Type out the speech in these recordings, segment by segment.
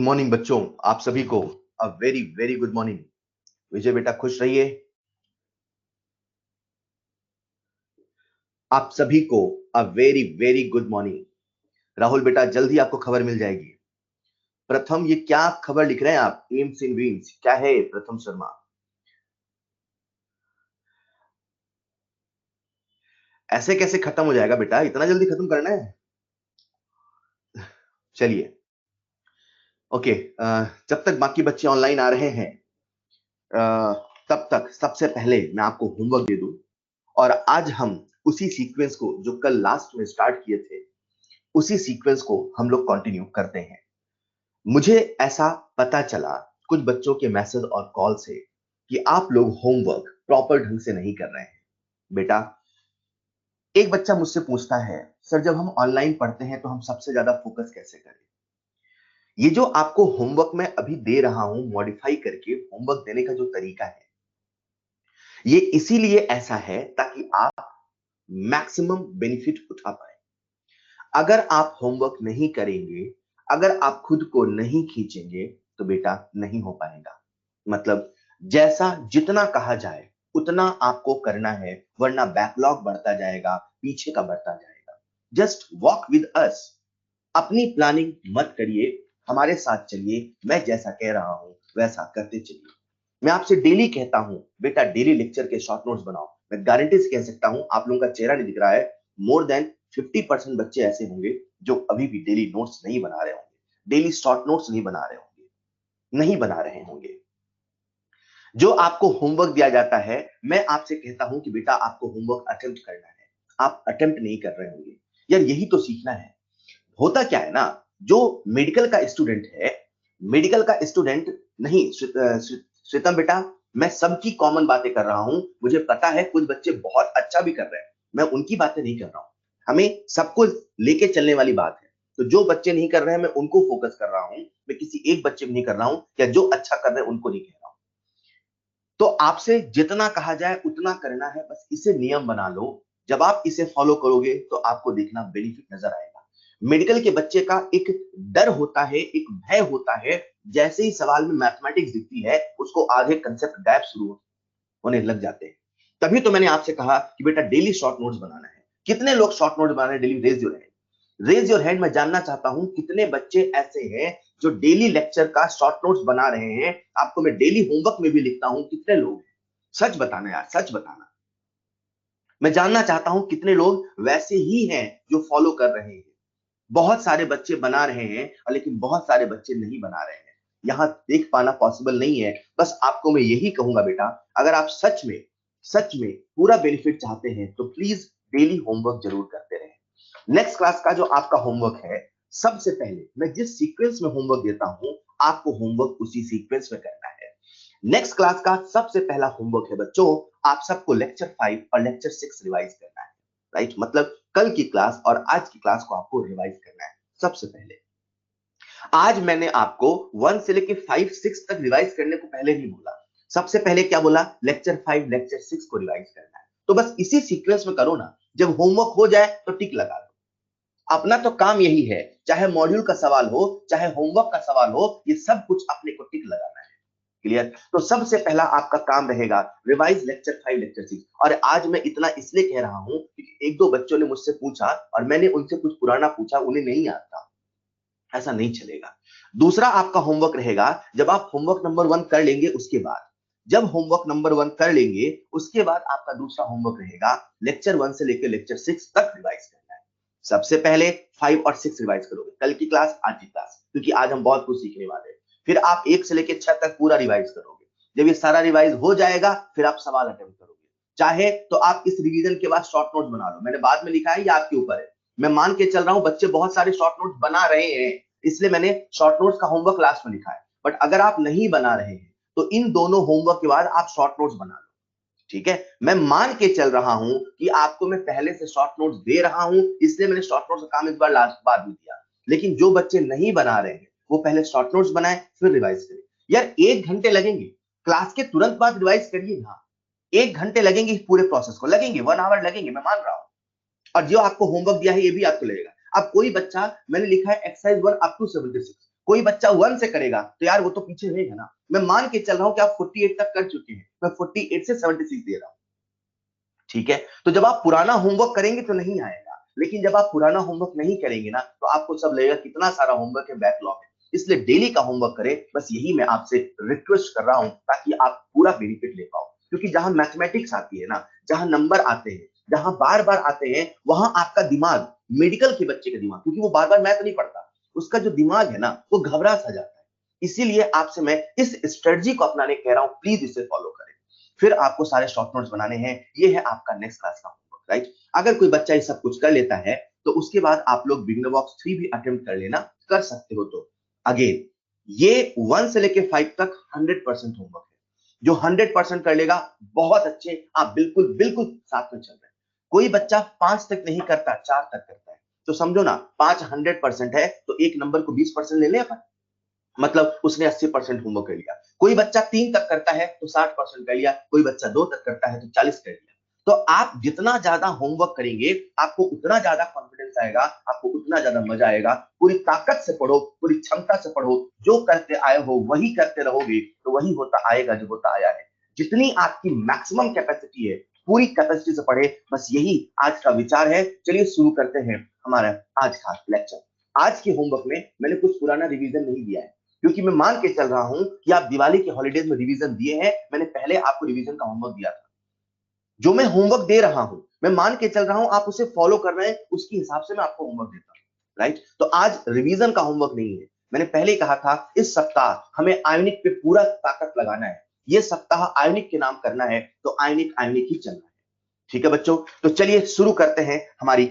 Morning बच्चों, आप सभी को a very very good morning. Vijay बेटा खुश रहिए। आप सभी को a very very good morning. Rahul बेटा जल्दी आपको खबर मिल जाएगी। प्रथम, ये क्या खबर लिख रहे हैं आप? एम्स इन वीम्स क्या है प्रथम शर्मा? ऐसे कैसे खत्म हो जाएगा बेटा? इतना जल्दी खत्म करना है? चलिए, ओके। जब तक बाकी बच्चे ऑनलाइन आ रहे हैं, तब तक सबसे पहले मैं आपको होमवर्क दे दूं। और आज हम उसी सीक्वेंस को जो कल लास्ट में स्टार्ट किए थे, उसी सीक्वेंस को हम लोग कंटिन्यू करते हैं। मुझे ऐसा पता चला कुछ बच्चों के मैसेज और कॉल से कि आप लोग होमवर्क प्रॉपर ढंग से नहीं कर रहे हैं। बेटा, एक बच्चा मुझसे पूछता है, सर जब हम ऑनलाइन पढ़ते हैं तो हम सबसे ज्यादा फोकस कैसे करें? ये जो आपको होमवर्क मैं अभी दे रहा हूं मॉडिफाई करके, होमवर्क देने का जो तरीका है, ये इसीलिए ऐसा है ताकि आप मैक्सिमम बेनिफिट उठा पाए। अगर आप होमवर्क नहीं करेंगे, अगर आप खुद को नहीं खींचेंगे, तो बेटा नहीं हो पाएगा। मतलब जैसा जितना कहा जाए उतना आपको करना है, वरना बैकलॉग बढ़ता जाएगा, पीछे का बढ़ता जाएगा। Just walk with us. अपनी प्लानिंग मत करिए, हमारे साथ चलिए। मैं जैसा कह रहा हूं वैसा करते चलिए। मैं आपसे डेली कहता हूं, बेटा डेली लेक्चर के शॉर्ट नोट्स बनाओ। मैं गारंटी से कह सकता हूं, आप लोगों का चेहरा नहीं दिख रहा है, मोर देन 50% बच्चे ऐसे होंगे जो अभी भी डेली नोट्स नहीं बना रहे होंगे, डेली शॉर्ट नोट्स नहीं बना रहे होंगे, नहीं बना रहे होंगे। जो आपको होमवर्क दिया जाता है, मैं आपसे कहता हूं कि बेटा आपको होमवर्क अटेम्प्ट करना है, आप अटेम्प्ट नहीं कर रहे होंगे। यार यही तो सीखना है। होता क्या है ना, जो मेडिकल का स्टूडेंट है, मेडिकल का स्टूडेंट नहीं, श्वेतम बेटा, मैं सबकी कॉमन बातें कर रहा हूं। मुझे पता है कुछ बच्चे बहुत अच्छा भी कर रहे हैं, मैं उनकी बातें नहीं कर रहा हूं। हमें सबको लेके चलने वाली बात है। तो जो बच्चे नहीं कर रहे हैं मैं उनको फोकस कर रहा हूं, मैं किसी एक बच्चे को नहीं कर रहा हूं, या जो अच्छा कर रहे हैं उनको नहीं कह रहा हूं। तो आपसे जितना कहा जाए उतना करना है, बस इसे नियम बना लो। जब आप इसे फॉलो करोगे तो आपको देखना बेनिफिट नजर आएगा। मेडिकल के बच्चे का एक डर होता है, एक भय होता है, जैसे ही सवाल में मैथमेटिक्स दिखती है उसको आगे कंसेप्ट गैप शुरू होने लग जाते हैं। तभी तो मैंने आपसे कहा कि बेटा डेली शॉर्ट नोट्स बनाना है। कितने लोग शॉर्ट नोट्स बना रहे हैं daily? Raise your hand, raise your hand. मैं जानना चाहता हूं कितने बच्चे ऐसे हैं जो डेली लेक्चर का शॉर्ट नोट्स बना रहे हैं। आपको मैं डेली होमवर्क में भी लिखता हूं, कितने लोग हैं? सच बताना यार, सच बताना। मैं जानना चाहता हूं कितने लोग वैसे ही हैं जो फॉलो कर रहे हैं। बहुत सारे बच्चे बना रहे हैं, लेकिन बहुत सारे बच्चे नहीं बना रहे हैं। यहां देख पाना पॉसिबल नहीं है। बस आपको मैं यही कहूंगा बेटा, अगर आप सच में पूरा बेनिफिट चाहते हैं तो प्लीज डेली होमवर्क जरूर करते रहें। नेक्स्ट क्लास का जो आपका होमवर्क है, सबसे पहले मैं जिस सीक्वेंस में होमवर्क देता हूं, आपको होमवर्क उसी सीक्वेंस में करना है। नेक्स्ट क्लास का सबसे पहला होमवर्क है बच्चों, आप सबको लेक्चर 5 और लेक्चर 6 रिवाइज करना है। राइट, मतलब कल की क्लास और आज की क्लास को आपको रिवाइज करना है। सबसे पहले आज मैंने आपको 1 से लेके 5 6 तक रिवाइज करने को पहले नहीं बोला। सबसे पहले क्या बोला? लेक्चर 5 लेक्चर 6 को रिवाइज करना है। तो बस इसी सीक्वेंस में करो ना। जब होमवर्क हो जाए तो टिक लगा दो। अपना तो काम यही है, चाहे मॉड्यूल का सवाल हो चाहे होमवर्क का सवाल हो, ये सब कुछ अपने को टिक लगाना है। क्लियर? तो सबसे पहला आपका काम रहेगा रिवाइज लेक्चर 5 लेक्चर 6। और आज मैं इतना इसलिए कह रहा हूं क्योंकि एक दो बच्चों ने मुझसे पूछा और मैंने उनसे कुछ पुराना पूछा, उन्हें नहीं आता। ऐसा नहीं चलेगा। दूसरा आपका होमवर्क रहेगा, जब आप होमवर्क नंबर 1 कर लेंगे उसके बाद, जब होमवर्क नंबर 1 कर लेंगे उसके बाद आपका दूसरा होमवर्क रहेगा लेक्चर 1 से लेकर लेक्चर 6 तक रिवाइज करना है। सबसे पहले 5 और 6 रिवाइज करोगे, कल की क्लास आज की क्लास, क्योंकि आज हम बहुत कुछ सीखने वाले हैं। फिर आप 1 से लेकर 6 तक पूरा रिवाइज करोगे। जब ये सारा रिवाइज हो जाएगा फिर आप सवाल अटेम्प्ट करोगे। चाहे तो आप इस रिवीजन के बाद शॉर्ट नोट बना लो, मैंने बाद में लिखा है, ये आपके ऊपर है। मैं मान के चल रहा हूं बच्चे बहुत सारे शॉर्ट नोट्स बना रहे हैं, इसलिए मैंने शॉर्ट नोट्स का होमवर्क लास्ट में लिखा है। बट अगर आप नहीं बना रहे हैं तो इन दोनों होमवर्क के बाद आप शॉर्ट नोट्स बना लो। ठीक है? मैं मान के चल रहा हूं कि आपको मैं पहले से शॉर्ट नोट्स दे रहा हूं, इसलिए मैंने शॉर्ट नोट्स का काम इस बार लास्ट बाद में दिया। लेकिन जो बच्चे नहीं बना रहे हैं वो पहले शॉर्ट नोट्स बनाए फिर रिवाइज करें। यार 1 घंटे लगेंगे, क्लास के तुरंत बाद रिवाइज करिए ना। 1 घंटे लगेंगे इस पूरे प्रोसेस को, लगेंगे 1 आवर लगेंगे, मैं मान रहा हूं। और जो आपको होमवर्क दिया है ये भी आपको लगेगा। अब कोई बच्चा, मैंने लिखा है एक्सरसाइज 1 अप टू 76, कोई बच्चा 1 से करेगा तो यार वो तो पीछे रहेगा ना। मैं मान के चल रहा हूं कि आप 48 तक कर चुके हैं, मैं 48 से 76 दे रहा हूं, ठीक है। तो जब आप पुराना होमवर्क करेंगे तो नहीं आएगा, लेकिन जब आप पुराना होमवर्क नहीं करेंगे ना तो आपको सब लगेगा कितना सारा होमवर्क है, बैकलॉग है। इसलिए डेली का होमवर्क करें, बस यही मैं आपसे रिक्वेस्ट कर रहा हूं, ताकि आप पूरा बेनिफिट ले पाओ। क्योंकि जहां मैथमेटिक्स आती है ना, जहां नंबर आते हैं, जहां बार बार आते हैं, वहां आपका दिमाग, मेडिकल के बच्चे का दिमाग, क्योंकि वो बार बार मैथ नहीं पढ़ता, उसका जो दिमाग है ना वो घबरा सा जाता है। इसीलिए आपसे मैं इस स्ट्रेटजी को अपनाने कह रहा हूं, प्लीज इसे फॉलो करें। फिर आपको सारे शॉर्ट नोट्स बनाने हैं, ये है आपका नेक्स्ट क्लास का होमवर्क, राइट। अगर कोई बच्चा ये सब कुछ कर लेता है तो उसके बाद आप लोग बिगिनर बॉक्स 3 भी अटेम्प्ट कर लेना, कर सकते हो। तो अगेन ये 1 से लेके 5 तक 100% होमवर्क है। जो 100% कर लेगा बहुत अच्छे, आप बिल्कुल बिल्कुल साथ में चल रहे हैं। कोई बच्चा 5 तक नहीं करता, 4 तक करता है, तो समझो ना 5 100% है तो एक नंबर को 20% ले ले अपन, मतलब उसने 80% होमवर्क कर लिया। कोई बच्चा 3 तक करता है तो 60% कर लिया, कोई बच्चा 2 तक करता है तो 40 कर लिया। तो आप जितना ज्यादा होमवर्क करेंगे आपको उतना ज्यादा कॉन्फिडेंस आएगा, आपको उतना ज्यादा मजा आएगा। पूरी ताकत से पढ़ो, पूरी क्षमता से पढ़ो, जो करते आए हो वही करते रहोगे तो वही होता आएगा जो होता आया है। जितनी आपकी मैक्सिमम कैपेसिटी है पूरी कैपेसिटी से पढ़े, बस यही आज का विचार है। चलिए शुरू करते हैं हमारा आज का लेक्चर। आज के होमवर्क में मैंने कुछ पुराना रिवीजन नहीं दिया है, क्योंकि मैं मान के चल रहा हूं कि आप दिवाली के हॉलीडेज में रिवीजन दिए हैं। मैंने पहले आपको रिवीजन का होमवर्क दिया था। जो मैं होमवर्क दे रहा हूं मैं मान के चल रहा हूं आप उसे फॉलो कर रहे हैं, उसके हिसाब से मैं आपको होमवर्क देता हूं, राइट। तो आज रिवीजन का होमवर्क नहीं है। मैंने पहले कहा था इस सप्ताह हमें आयोनिक पे पूरा ताकत लगाना है, ये सप्ताह आयोनिक के नाम करना है, तो आयोनिक आयोनिक ही चलना है, ठीक है बच्चों। तो चलिए शुरू करते हैं हमारी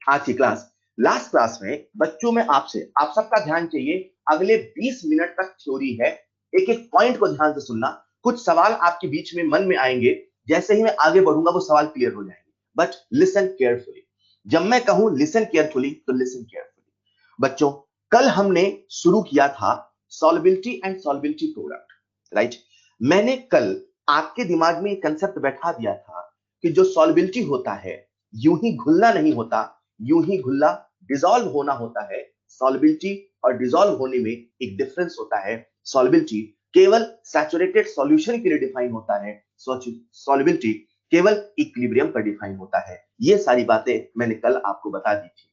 आज की क्लास। लास्ट क्लास में बच्चों में आपसे आप सबका ध्यान चाहिए, अगले 20 मिनट तक थ्योरी है। एक एक पॉइंट को ध्यान से सुनना। कुछ सवाल आपके बीच में मन में आएंगे, जैसे ही मैं आगे बढ़ूंगा वो सवाल क्लियर हो जाएंगे, बट लिसन केयरफुली। जब मैं कहूं लिसन केयरफुली तो लिसन केयरफुली। बच्चों कल हमने शुरू किया था solubility and solubility product, right. मैंने कल आपके दिमाग में कंसेप्ट बैठा दिया था कि जो सॉल्युबिलिटी होता है यूं ही घुलना नहीं होता, यूं ही घुलना डिसॉल्व होना होता है। सॉल्युबिलिटी और डिसॉल्व होने में एक डिफरेंस होता है। सॉल्युबिलिटी केवल सैचुरेटेड सॉल्यूशन के लिए डिफाइन होता है, सॉल्युबिलिटी केवल इक्विलिब्रियम पर डिफाइन होता है। ये सारी बातें मैंने कल आपको बता दी थी।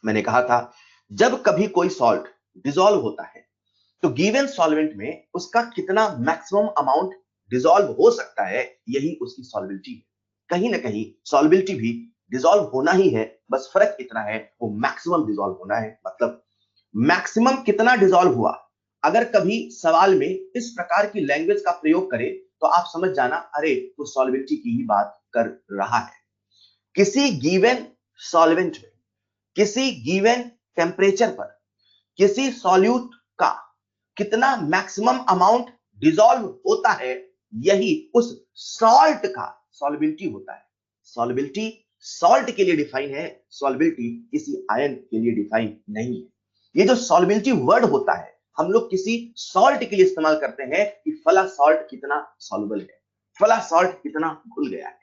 मैंने कहा था जब कभी कोई सॉल्ट डिसॉल्व होता है तो गिवन सॉल्वेंट में उसका कितना मैक्सिमम अमाउंट डिसॉल्व हो सकता है, यही उसकी सॉल्युबिलिटी है। कहीं ना कहीं सॉल्युबिलिटी भी डिसॉल्व होना ही है, बस फर्क इतना है वो मैक्सिमम डिसॉल्व होना है। मतलब मैक्सिमम कितना डिसॉल्व हुआ। अगर कभी सवाल में इस प्रकार की लैंग्वेज का प्रयोग करे तो आप समझ जाना अरे वो सॉल्युबिलिटी की ही बात कर रहा है। किसी गिवन सॉल्वेंट में किसी गिवन टेम्परेचर पर किसी सॉल्यूट का कितना मैक्सिमम अमाउंट डिसॉल्व होता है, यही उस सॉल्ट का सॉल्युबिलिटी होता है। सॉल्युबिलिटी सॉल्ट के लिए डिफाइन है, सॉल्युबिलिटी किसी आयन के लिए डिफाइन नहीं है। ये जो सॉल्युबिलिटी वर्ड होता है हम लोग किसी सॉल्ट के लिए इस्तेमाल करते हैं कि फला सॉल्ट कितना सॉल्युबल है, फला सॉल्ट कितना घुल गया है।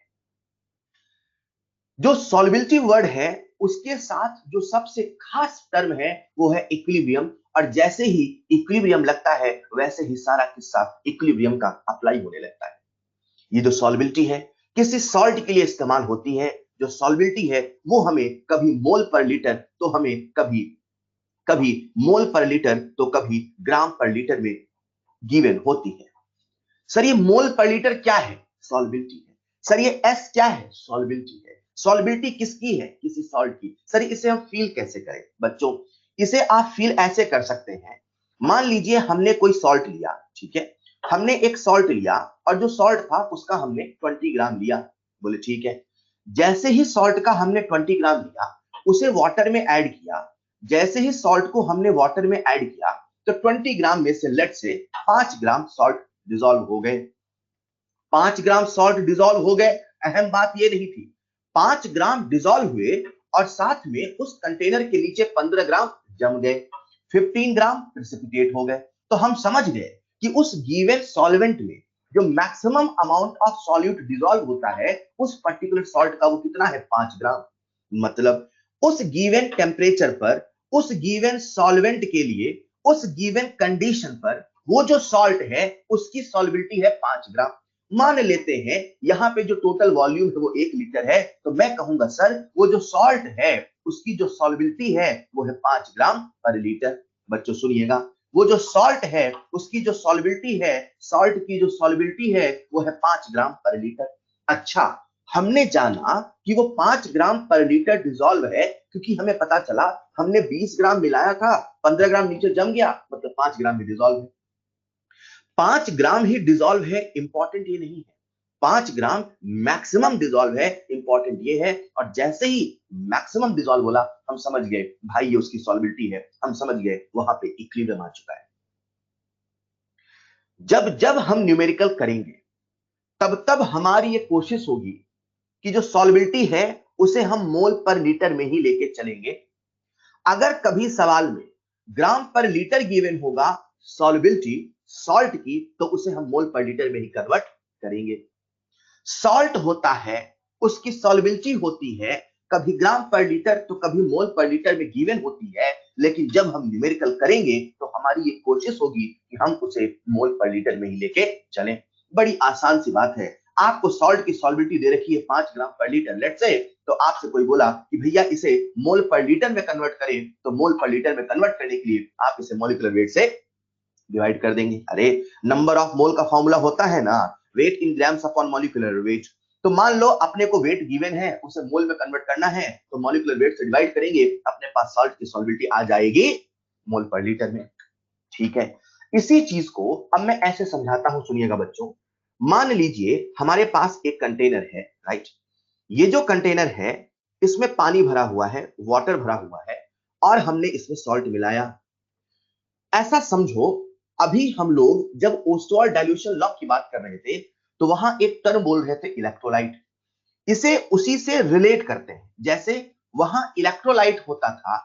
जो सॉल्युबिलिटी वर्ड है उसके साथ जो सबसे खास टर्म है वो है इक्विलिब्रियम, और जैसे ही इक्विलिब्रियम लगता है वैसे ही सारा किस्सा इक्विलिब्रियम का अप्लाई होने लगता है। ये जो सॉल्युबिलिटी है किसी सॉल्ट के लिए इस्तेमाल होती है। जो सॉल्युबिलिटी है वो हमें कभी मोल पर लीटर तो हमें कभी कभी मोल पर लीटर तो कभी ग्राम पर लीटर में गिवन होती है। सर ये मोल पर लीटर क्या है? सॉल्युबिलिटी है। सर ये एस क्या है? सॉल्युबिलिटी है। सॉल्युबिलिटी किसकी है? किसी सॉल्ट की। सर इसे हम फील कैसे करें? बच्चों इसे आप फील ऐसे कर सकते हैं, मान लीजिए हमने कोई सॉल्ट लिया, ठीक है, हमने एक सॉल्ट लिया और जो सॉल्ट था उसका हमने 20 ग्राम लिया। बोले ठीक है। जैसे ही सॉल्ट का हमने 20 ग्राम लिया उसे वाटर में ऐड किया। जैसे ही सॉल्ट को हमने वाटर में ऐड किया तो 20 ग्राम में से लेट से 5 ग्राम सॉल्ट डिसॉल्व हो गए। 5 ग्राम सॉल्ट डिसॉल्व हो गए। अहम बात यह नहीं थी, 5 ग्राम डिसॉल्व हुए और साथ में उस कंटेनर के नीचे 15 ग्राम जम गए, 15 ग्राम प्रेसिपिटेट हो गए। तो हम समझ गए कि उस गिवन सॉल्वेंट में जो maximum amount of solute dissolve होता है उस पर्टिकुलर सॉल्ट का वो कितना है? 5 ग्राम। मतलब उस गिवन टेम्परेचर पर उस गिवन सॉल्वेंट के लिए उस गिवन कंडीशन पर वो जो सॉल्ट है उसकी सॉल्युबिलिटी है 5 ग्राम। मान लेते हैं यहां पे जो टोटल वॉल्यूम है वो 1 लीटर है, तो मैं कहूंगा सर वो जो सॉल्ट है उसकी जो सॉल्युबिलिटी है वो है 5 ग्राम पर लीटर। बच्चों सुनिएगा, वो जो सॉल्ट है उसकी जो सॉल्युबिलिटी है, सॉल्ट की जो सॉल्युबिलिटी है वो है 5 ग्राम पर लीटर। अच्छा, हमने जाना कि वो 5 ग्राम पर लीटर डिसॉल्व है क्योंकि हमें पता चला हमने 20 ग्राम मिलाया था, 15 ग्राम नीचे जम गया, मतलब 5 ग्राम में डिसॉल्व है। 5 ग्राम ही डिसॉल्व है, इंपॉर्टेंट ये नहीं है। 5 ग्राम मैक्सिमम डिसॉल्व है, इंपॉर्टेंट ये है। और जैसे ही मैक्सिमम डिसॉल्व बोला हम समझ गए भाई ये उसकी सॉल्युबिलिटी है, हम समझ गए वहां पे इक्विलिब्रियम आ चुका है। जब जब हम न्यूमेरिकल करेंगे तब तब हमारी ये कोशिश होगी कि जो सॉल्युबिलिटी है उसे हम मोल पर लीटर में ही लेके चलेंगे। अगर कभी सवाल में ग्राम पर लीटर गिवन होगा सॉल्युबिलिटी सॉल्ट की, तो उसे हम मोल पर लीटर में ही कन्वर्ट करेंगे। सॉल्ट होता है, उसकी सॉल्युबिलिटी होती है कभी ग्राम पर लीटर तो कभी मोल पर लीटर में गिवन होती है, लेकिन जब हम न्यूमेरिकल करेंगे तो हमारी ये कोशिश होगी कि हम उसे मोल पर लीटर में ही लेके चलें। बड़ी आसान सी बात है। आपको सॉल्ट की सॉल्युबिलिटी दे रखी है 5 ग्राम पर लीटर, लेट्स से, तो आपसे कोई बोला कि भैया इसे मोल पर लीटर में कन्वर्ट करें, तो मोल पर लीटर में कन्वर्ट करने के लिए आप इसे मॉलिक्यूलर वेट से डिवाइड कर देंगे। अरे नंबर ऑफ मोल का फॉर्मूला होता है ना, weight in grams upon molecular weight. तो मान लो अपने को वेट गिवन है, उसे मोल में कन्वर्ट करना है, तो मॉलिक्यूलर वेट से डिवाइड करेंगे, अपने पास सॉल्ट की सॉल्युबिलिटी आ जाएगी मोल पर लीटर में। ठीक है, इसी चीज को अब मैं ऐसे समझाता हूं, सुनिएगा बच्चों। मान लीजिए हमारे पास एक कंटेनर है, राइट। ये जो कंटेनर है इसमें पानी भरा हुआ है, वाटर भरा हुआ है, और हमने इसमें सॉल्ट मिलाया। ऐसा समझो अभी हम लोग जब ओस्टोअल डाइल्यूशन लॉ की बात कर रहे थे तो वहां एक टर्म बोल रहे थे इलेक्ट्रोलाइट। इसे उसी से रिलेट करते हैं। जैसे वहां इलेक्ट्रोलाइट होता था,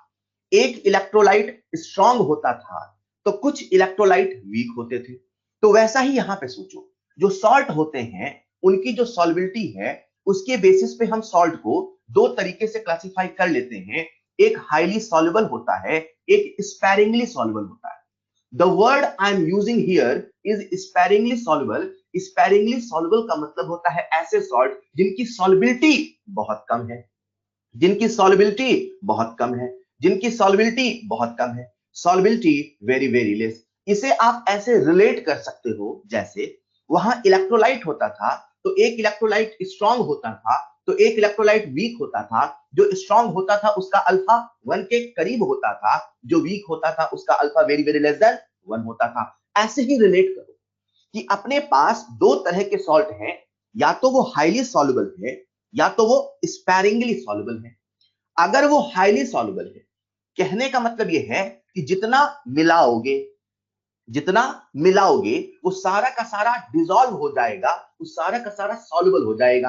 एक इलेक्ट्रोलाइट स्ट्रांग होता था तो कुछ इलेक्ट्रोलाइट वीक होते थे। तो वैसा ही यहां पे सोचो, जो सॉल्ट होते हैं उनकी जो सॉल्युबिलिटी है उसके बेसिस पे हम सॉल्ट को दो तरीके से क्लासिफाई कर लेते हैं। एक हाईली सॉल्युबल होता है, एक स्पैरिंगली सॉल्युबल होता है। The word I am using here is sparingly soluble. Sparingly soluble का मतलब होता है ऐसे सॉल्ट जिनकी सॉल्युबिलिटी बहुत कम है, जिनकी सॉल्युबिलिटी बहुत कम है, जिनकी सॉल्युबिलिटी बहुत कम है, सॉल्युबिलिटी वेरी वेरी लेस। इसे आप ऐसे रिलेट कर सकते हो, जैसे वहां इलेक्ट्रोलाइट होता था तो एक इलेक्ट्रोलाइट स्ट्रांग होता था तो एक इलेक्ट्रोलाइट वीक होता था। जो स्ट्रांग होता था उसका अल्फा 1 के करीब होता था, जो वीक होता था उसका alpha very very less than 1 होता था। ऐसे ही रिलेट करो कि अपने पास दो तरह के सॉल्ट हैं, या तो वो हाईली सॉल्युबल है या तो वो स्पैरिंगली सॉल्युबल है। अगर वो हाईली सॉल्युबल है, कहने का मतलब ये है कि जितना मिलाओगे वो सारा का सारा डिसॉल्व हो जाएगा, वो सारा का सारा सॉल्युबल हो जाएगा।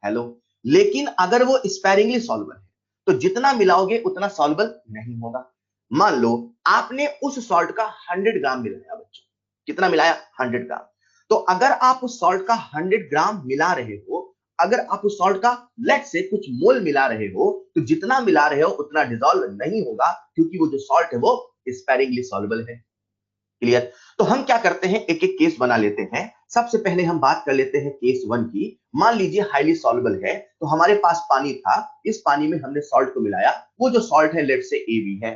हेलो, लेकिन अगर वो स्पैरिंगली सॉल्युबल है तो जितना मिलाओगे उतना सॉल्युबल नहीं होगा। मान लो आपने उस सॉल्ट का 100 ग्राम मिलाया बच्चों, कितना मिलाया 100 ग्राम। तो अगर आप उस सॉल्ट का 100 ग्राम मिला रहे हो, अगर आप उस सॉल्ट का लेट्स से कुछ मोल मिला रहे हो, तो जितना मिला रहे हो उतना डिसॉल्व नहीं होगा क्योंकि वो जो सॉल्ट है वो स्पैरिंगली सॉल्युबल है। क्लियर? तो हम क्या करते हैं, एक एक केस बना लेते हैं। सबसे पहले हम बात कर लेते हैं केस 1 की। मान लीजिए हाईली सॉल्युबल है, तो हमारे पास पानी था, इस पानी में हमने सॉल्ट को मिलाया। वो जो सॉल्ट है लेट्स से AB है।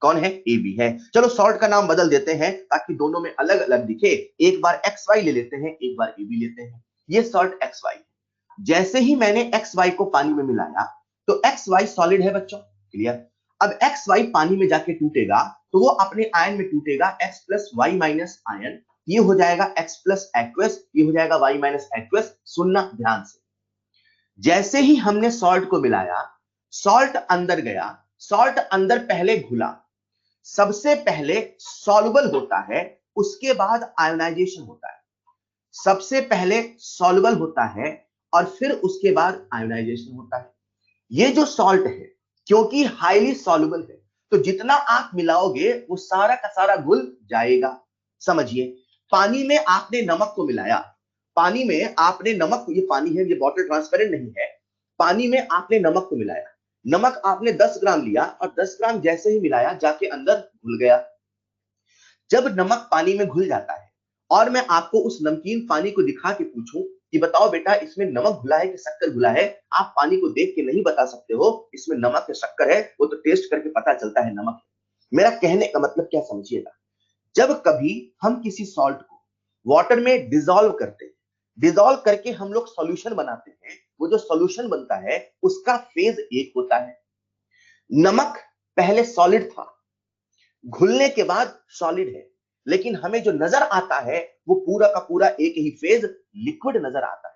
कौन है? AB है। चलो सॉल्ट का नाम बदल देते हैं ताकि दोनों में अलग अलग दिखे। एक बार XY ले लेते हैं, एक बार AB लेते हैं। ये सॉल्ट XY है। जैसे ही मैंने XY को पानी में मिलाया तो XY सॉलिड है बच्चों। क्लियर? अब XY पानी में जाके टूटेगा तो वो अपने आयन में टूटेगा, X plus Y minus ion. ये हो जाएगा X प्लस एक्वस, ये हो जाएगा Y माइनस एक्वस। सुनना ध्यान से, जैसे ही हमने सॉल्ट को मिलाया, सॉल्ट अंदर गया, सॉल्ट अंदर पहले घुला। सबसे पहले सॉल्युबल होता है, उसके बाद आयोनाइजेशन होता है। सबसे पहले सॉल्युबल होता है और फिर उसके बाद आयोनाइजेशन होता है। ये जो सॉल्ट है क्योंकि हाईली सॉल्युबल है तो जितना आप मिलाओगे वो सारा का सारा घुल जाएगा। समझिए, पानी में आपने नमक को मिलाया, पानी में आपने नमक, ये पानी है, ये बॉटल ट्रांसपेरेंट नहीं है। पानी में आपने नमक को मिलाया, नमक आपने 10 ग्राम लिया और 10 ग्राम जैसे ही मिलाया जाके अंदर घुल गया। जब नमक पानी में घुल जाता है और मैं आपको उस नमकीन पानी को दिखा के पूछूं कि बताओ बेटा इसमें नमक घुला है कि शक्कर घुला है, आप पानी को देख के नहीं बता सकते हो इसमें नमक या शक्कर है, वो तो टेस्ट करके पता चलता है नमक है। मेरा कहने का मतलब क्या समझिएगा, जब कभी हम किसी सॉल्ट को वाटर में डिसॉल्व करते हैं, डिसॉल्व करके हम लोग सॉल्यूशन बनाते हैं, वो जो सॉल्यूशन बनता है उसका फेज एक होता है। नमक पहले सॉलिड था, घुलने के बाद सॉलिड है, लेकिन हमें जो नजर आता है वो पूरा का पूरा एक ही फेज लिक्विड नजर आता है।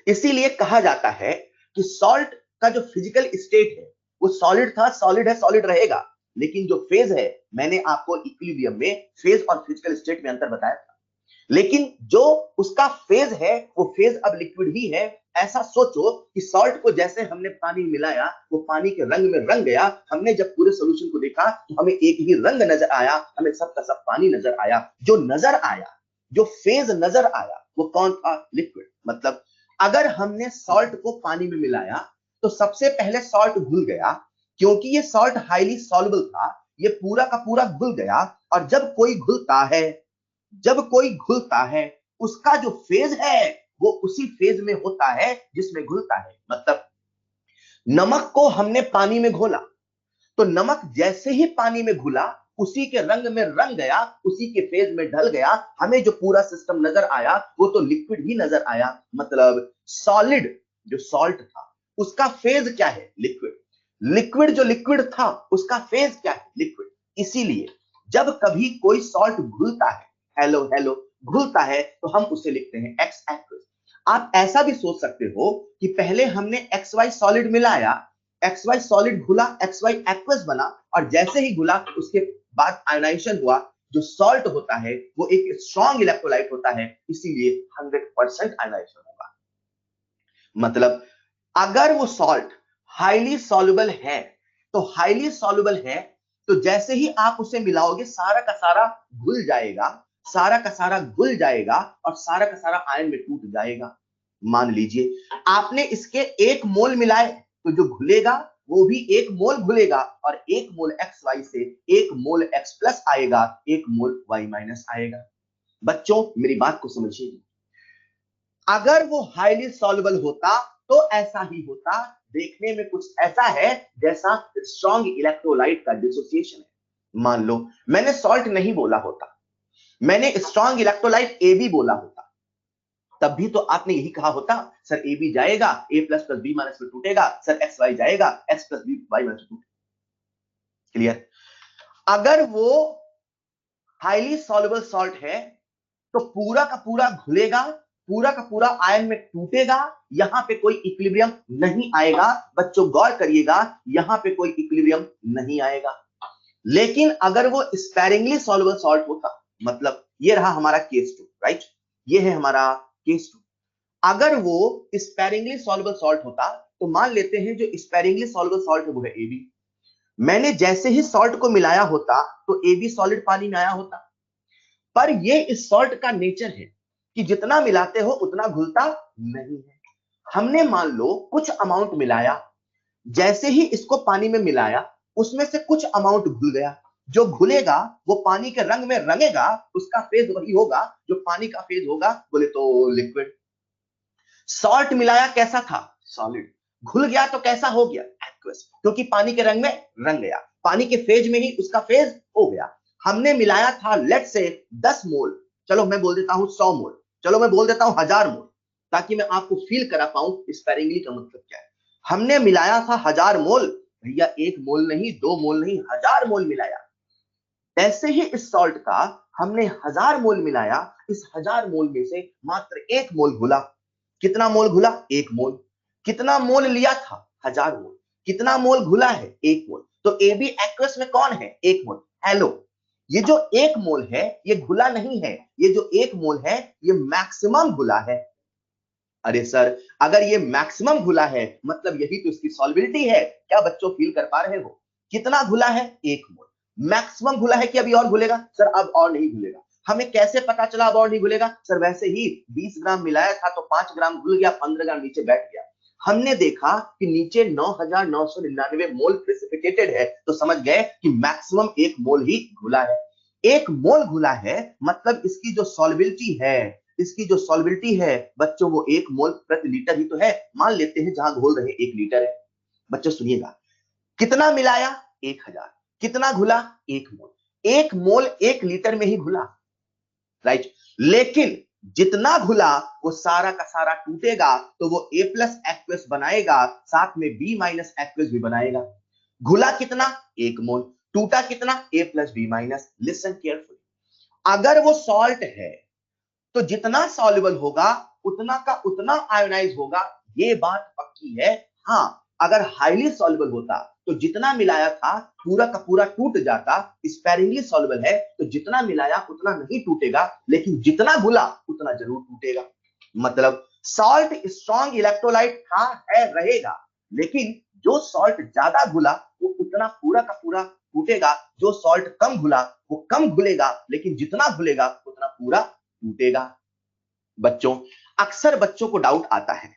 इसीलिए कहा जाता है कि सॉल्ट का जो फिजिकल स्टेट है वो सॉलिड था, सॉलिड है, सॉलिड रहेगा, लेकिन जो फेज है, मैंने आपको इक्विलिब्रियम में फेज और फिजिकल स्टेट में अंतर बताया था, लेकिन जो उसका फेज है वो फेज अब लिक्विड ही है। ऐसा सोचो कि सॉल्ट को जैसे हमने पानी मिलाया वो पानी के रंग में रंग गया, हमने जब पूरे सॉल्यूशन को देखा तो हमें एक ही रंग नजर आया, हमें सब का सब पानी नजर आया। जो नजर आया, जो फेज नजर आया वो कौन था? लिक्विड। मतलब अगर हमने सॉल्ट को पानी में मिलाया तो सबसे पहले सॉल्ट घुल गया, क्योंकि ये सॉल्ट हाईली सॉल्युबल था, ये पूरा का पूरा घुल गया। और जब कोई घुलता है, जब कोई घुलता है उसका जो फेज है वो उसी फेज में होता है जिसमें घुलता है। मतलब नमक को हमने पानी में घोला तो नमक जैसे ही पानी में घुला उसी के रंग में रंग गया, उसी के फेज में ढल गया, हमें जो पूरा सिस्टम नजर आया वो तो लिक्विड ही नजर आया। मतलब सॉलिड जो सॉल्ट था उसका फेज क्या है? लिक्विड। लिक्विड जो लिक्विड था उसका फेज क्या है? लिक्विड। इसीलिए जब कभी कोई सॉल्ट घुलता है, हेलो हेलो, घुलता है तो हम उसे लिखते हैं एक्स एक्वस। आप ऐसा भी सोच सकते हो कि पहले हमने एक्स वाई सॉलिड मिलाया, एक्स वाई सॉलिड घुला, एक्स वाई एक्वस बना, और जैसे ही घुला उसके बाद आयनाइजेशन हुआ। जो सॉल्ट होता है वो एक स्ट्रॉन्ग इलेक्ट्रोलाइट होता है, इसीलिए 100% आयनाइजेशन होगा। मतलब अगर वो सॉल्ट हाईली सॉल्युबल है, तो हाईली सॉल्युबल है तो जैसे ही आप उसे मिलाओगे सारा का सारा घुल जाएगा, सारा का सारा घुल जाएगा और सारा का सारा आयन में टूट जाएगा। मान लीजिए आपने इसके 1 मोल मिलाए तो जो घुलेगा वो भी 1 मोल घुलेगा, और 1 मोल एक्स वाई से 1 मोल एक्स प्लस आएगा, 1 मोल वाई माइनस आएगा। बच्चों मेरी बात को समझिए, अगर वो हाईली सॉल्युबल होता तो ऐसा ही होता, देखने में कुछ ऐसा है जैसा स्ट्रॉन्ग इलेक्ट्रोलाइट का डिसोसिएशन है। मान लो मैंने सॉल्ट नहीं बोला होता, मैंने स्ट्रॉन्ग इलेक्ट्रोलाइट ए बी बोला होता, तब भी तो आपने यही कहा होता सर ए बी जाएगा, A plus plus B minus में टूटेगा, सर एक्स वाई जाएगा, X plus B Y minus में टूटेगा। क्लियर? अगर वो हाईली सॉल्युबल सॉल्ट है तो पूरा का पूरा घुलेगा, पूरा का पूरा आयन में टूटेगा, यहां पे कोई इक्विलिब्रियम नहीं आएगा। बच्चों गौर करिएगा, यहां पे कोई इक्विलिब्रियम नहीं आएगा। लेकिन अगर वो स्पेरिंगली सॉल्युबल सॉल्ट होता, मतलब ये रहा हमारा केस 2, राइट, ये है हमारा केस 2। अगर वो स्पेरिंगली सॉल्युबल सॉल्ट होता तो मान लेते हैं जो स्पेरिंगली सॉल्युबल सॉल्ट है वो है एबी। मैंने जैसे ही सॉल्ट को मिलाया होता तो एबी सॉलिड पानी में आया होता, पर ये इस सॉल्ट का नेचर है कि जितना मिलाते हो उतना घुलता नहीं है। हमने मान लो कुछ अमाउंट मिलाया, जैसे ही इसको पानी में मिलाया उसमें से कुछ अमाउंट घुल गया, जो घुलेगा वो पानी के रंग में रंगेगा, उसका फेज वही होगा जो पानी का फेज होगा, बोले तो लिक्विड। सॉल्ट मिलाया कैसा था? सॉलिड। घुल गया तो कैसा हो गया? एक्वस, क्योंकि पानी के रंग में रंग गया, पानी के फेज में ही उसका फेज हो गया। हमने मिलाया था लेट से 10 मोल, चलो मैं बोल देता हूं 100 मोल, चलो मैं बोल देता हूं 1000 मोल, ताकि मैं आपको फील करा पाऊं स्पेरिंगली का मतलब क्या है। हमने मिलाया था 1000 मोल, भैया 1 मोल नहीं, 2 मोल नहीं, 1000 मोल मिलाया। ऐसे ही इस सॉल्ट का हमने 1000 मोल मिलाया, इस 1000 मोल में से मात्र 1 मोल घुला। कितना मोल घुला? 1 मोल। कितना मोल लिया था? 1000 मोल। कितना मोल घुला है? 1 मोल। तो ए बी एक्वस में कौन है? 1 मोल। हेलो, ये जो 1 मोल है ये घुला नहीं है, ये जो 1 मोल है ये मैक्सिमम घुला है। अरे सर, अगर ये मैक्सिमम घुला है मतलब यही तो इसकी सॉल्युबिलिटी है। क्या बच्चों फील कर पा रहे हो? कितना घुला है? 1 मोल। मैक्सिमम घुला है कि अभी और घुलेगा? सर अब और नहीं घुलेगा। हमें कैसे पता चला अब और नहीं घुलेगा? सर वैसे ही 20 ग्राम मिलाया था तो 5 ग्राम घुल गया, 15 ग्राम नीचे बैठ गया। हमने देखा कि नीचे 9999 मोल प्रेसिपिटेटेड है, तो समझ गए कि मैक्सिमम 1 मोल ही घुला है। 1 मोल घुला है मतलब इसकी जो सॉल्युबिलिटी है बच्चों वो 1 मोल प्रति लीटर ही तो है। मान लेते हैं जहां घोल रहे 1 लीटर है। बच्चों सुनिएगा, कितना मिलाया 1000, कितना घुला 1 मोल। 1 मोल 1 लीटर में ही घुला, राइट। लेकिन जितना घुला वो सारा का सारा टूटेगा तो वो A प्लस एक्वस बनाएगा, साथ में B माइनस एक्वस भी बनाएगा। घुला कितना 1 मोल, टूटा कितना A plus B minus. Listen carefully, अगर वो सॉल्ट है तो जितना सॉल्युबल होगा उतना का उतना आयोनाइज होगा, ये बात पक्की है। हाँ, अगर हाईली सॉल्युबल होता तो जितना मिलाया था पूरा का पूरा टूट जाता। स्पेरिंगली सॉल्युबल है तो जितना मिलाया उतना नहीं टूटेगा, लेकिन जितना घुला उतना जरूर टूटेगा। मतलब सॉल्ट स्ट्रॉन्ग इलेक्ट्रोलाइट था, है, रहेगा, लेकिन जो सॉल्ट ज्यादा घुला वो उतना पूरा का पूरा टूटेगा। जो सॉल्ट कम घुला वो कम घुलेगा, लेकिन जितना घुलेगा उतना पूरा टूटेगा। बच्चों, अक्सर बच्चों को डाउट आता है,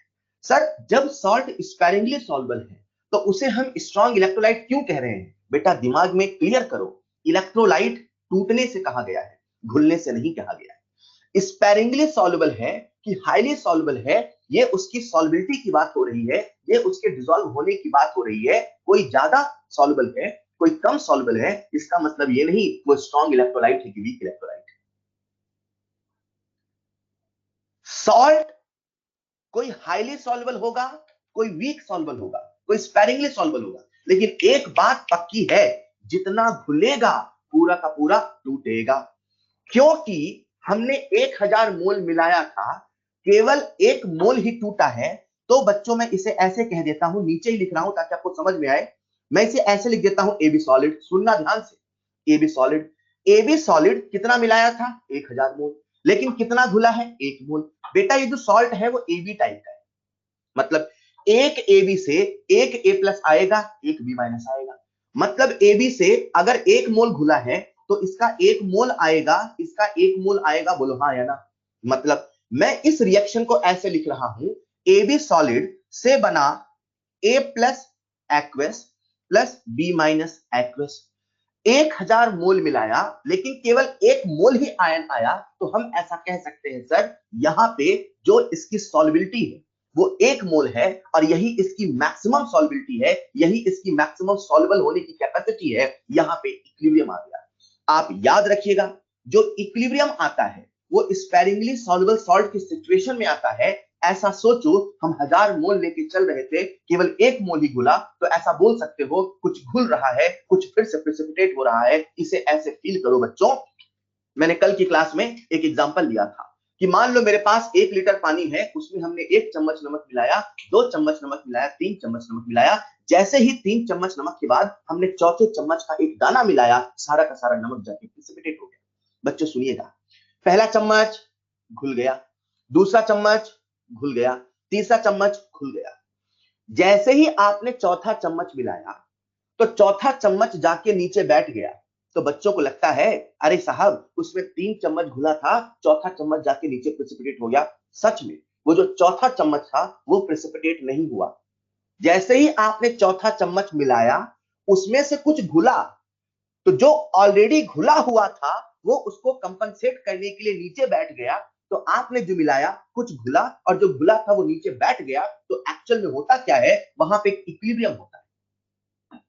सर जब सॉल्ट स्पेरिंगली सॉल्युबल है तो उसे हम स्ट्रॉन्ग इलेक्ट्रोलाइट क्यों कह रहे हैं? बेटा दिमाग में क्लियर करो, इलेक्ट्रोलाइट टूटने से कहा गया है, घुलने से नहीं कहा गया है। स्पेरिंगली सॉल्युबल है कि हाईली सॉल्युबल है, ये उसकी सॉल्युबिलिटी की बात हो रही है, ये उसके डिसॉल्व होने की बात हो रही है। कोई ज्यादा सॉल्युबल है, कोई कम सॉल्युबल है, इसका मतलब ये नहीं वो स्ट्रॉन्ग इलेक्ट्रोलाइट है कि वीक इलेक्ट्रोलाइट। सॉल्ट कोई हाईली सॉल्युबल होगा, कोई वीक सॉल्युबल होगा, कोई स्पेरिंगली सॉल्युबल होगा, लेकिन एक बात पक्की है, जितना घुलेगा पूरा का पूरा टूटेगा। क्योंकि हमने 1000 मोल मिलाया था, केवल 1 मोल ही टूटा है। तो बच्चों मैं इसे ऐसे कह देता हूं, नीचे ही लिख रहा हूं ताकि आपको समझ में आए। मैं इसे ऐसे लिख देता हूं AB सॉलिड, सुनना ध्यान से, AB सॉलिड कितना मिलाया था 1000 मोल, लेकिन कितना घुला है 1 मोल। बेटा ये जो सॉल्ट है वो AB टाइप का है, मतलब एक AB से एक A प्लस आएगा, एक B माइनस आएगा। मतलब AB से अगर 1 मोल घुला है तो इसका 1 मोल आएगा, इसका 1 मोल आएगा, बोलो हाँ या ना। मतलब मैं इस रिएक्शन को ऐसे लिख रहा हूं, AB सॉलिड से बना A plus aqueous plus B minus aqueous. 1000 मोल मिलाया लेकिन केवल 1 मोल ही आयन आया, तो हम ऐसा कह सकते हैं सर यहां पे जो इसकी सॉल्युबिलिटी है वो 1 मोल है, और यही इसकी मैक्सिमम सॉल्युबिलिटी है, यही इसकी मैक्सिमम सॉल्युबल होने की कैपेसिटी है। यहां पे इक्विलिब्रियम आ गया। आप याद रखिएगा, जो इक्विलिब्रियम आता है वो स्पेरिंगली सॉल्युबल सॉल्ट की सिचुएशन में आता है। ऐसा सोचो, हम 1000 मोल लेके चल रहे थे, केवल 1 मोल ही घुला, तो ऐसा बोल सकते हो कुछ घुल रहा है, कुछ फिर से प्रेसिपिटेट हो रहा है। इसे ऐसे फील करो बच्चों। मैंने कल की क्लास में एक एग्जांपल लिया था कि मान लो मेरे पास 1 लीटर पानी है, उसमें हमने 1 चम्मच नमक मिलाया, 2 चम्मच नमक मिलाया, 3 चम्मच नमक मिलाया। जैसे ही 3 चम्मच नमक के बाद हमने चौथे चम्मच का एक दाना मिलाया, सारा का सारा नमक जाके प्रेसिपिटेट हो गया। बच्चों सुनिएगा, पहला चम्मच घुल गया, दूसरा चम्मच घुल गया, तीसरा चम्मच घुल गया। जैसे ही आपने चौथा चम्मच मिलाया तो चौथा चम्मच जाके नीचे बैठ गया। तो बच्चों को लगता है अरे साहब उसमें 3 चम्मच घुला था, चौथा चम्मच जाके नीचे प्रेसिपिटेट हो गया। सच में वो जो चौथा चम्मच था वो प्रेसिपिटेट नहीं हुआ। जैसे ही आपने चौथा चम्मच मिलाया उसमें से कुछ घुला, तो जो ऑलरेडी घुला हुआ था वो उसको कंपनसेट करने के लिए नीचे बैठ गया। तो आपने जो मिलाया कुछ घुला और जो घुला था वो नीचे बैठ गया। तो एक्चुअल में होता क्या है, वहां पे एक इक्विलिब्रियम होता है,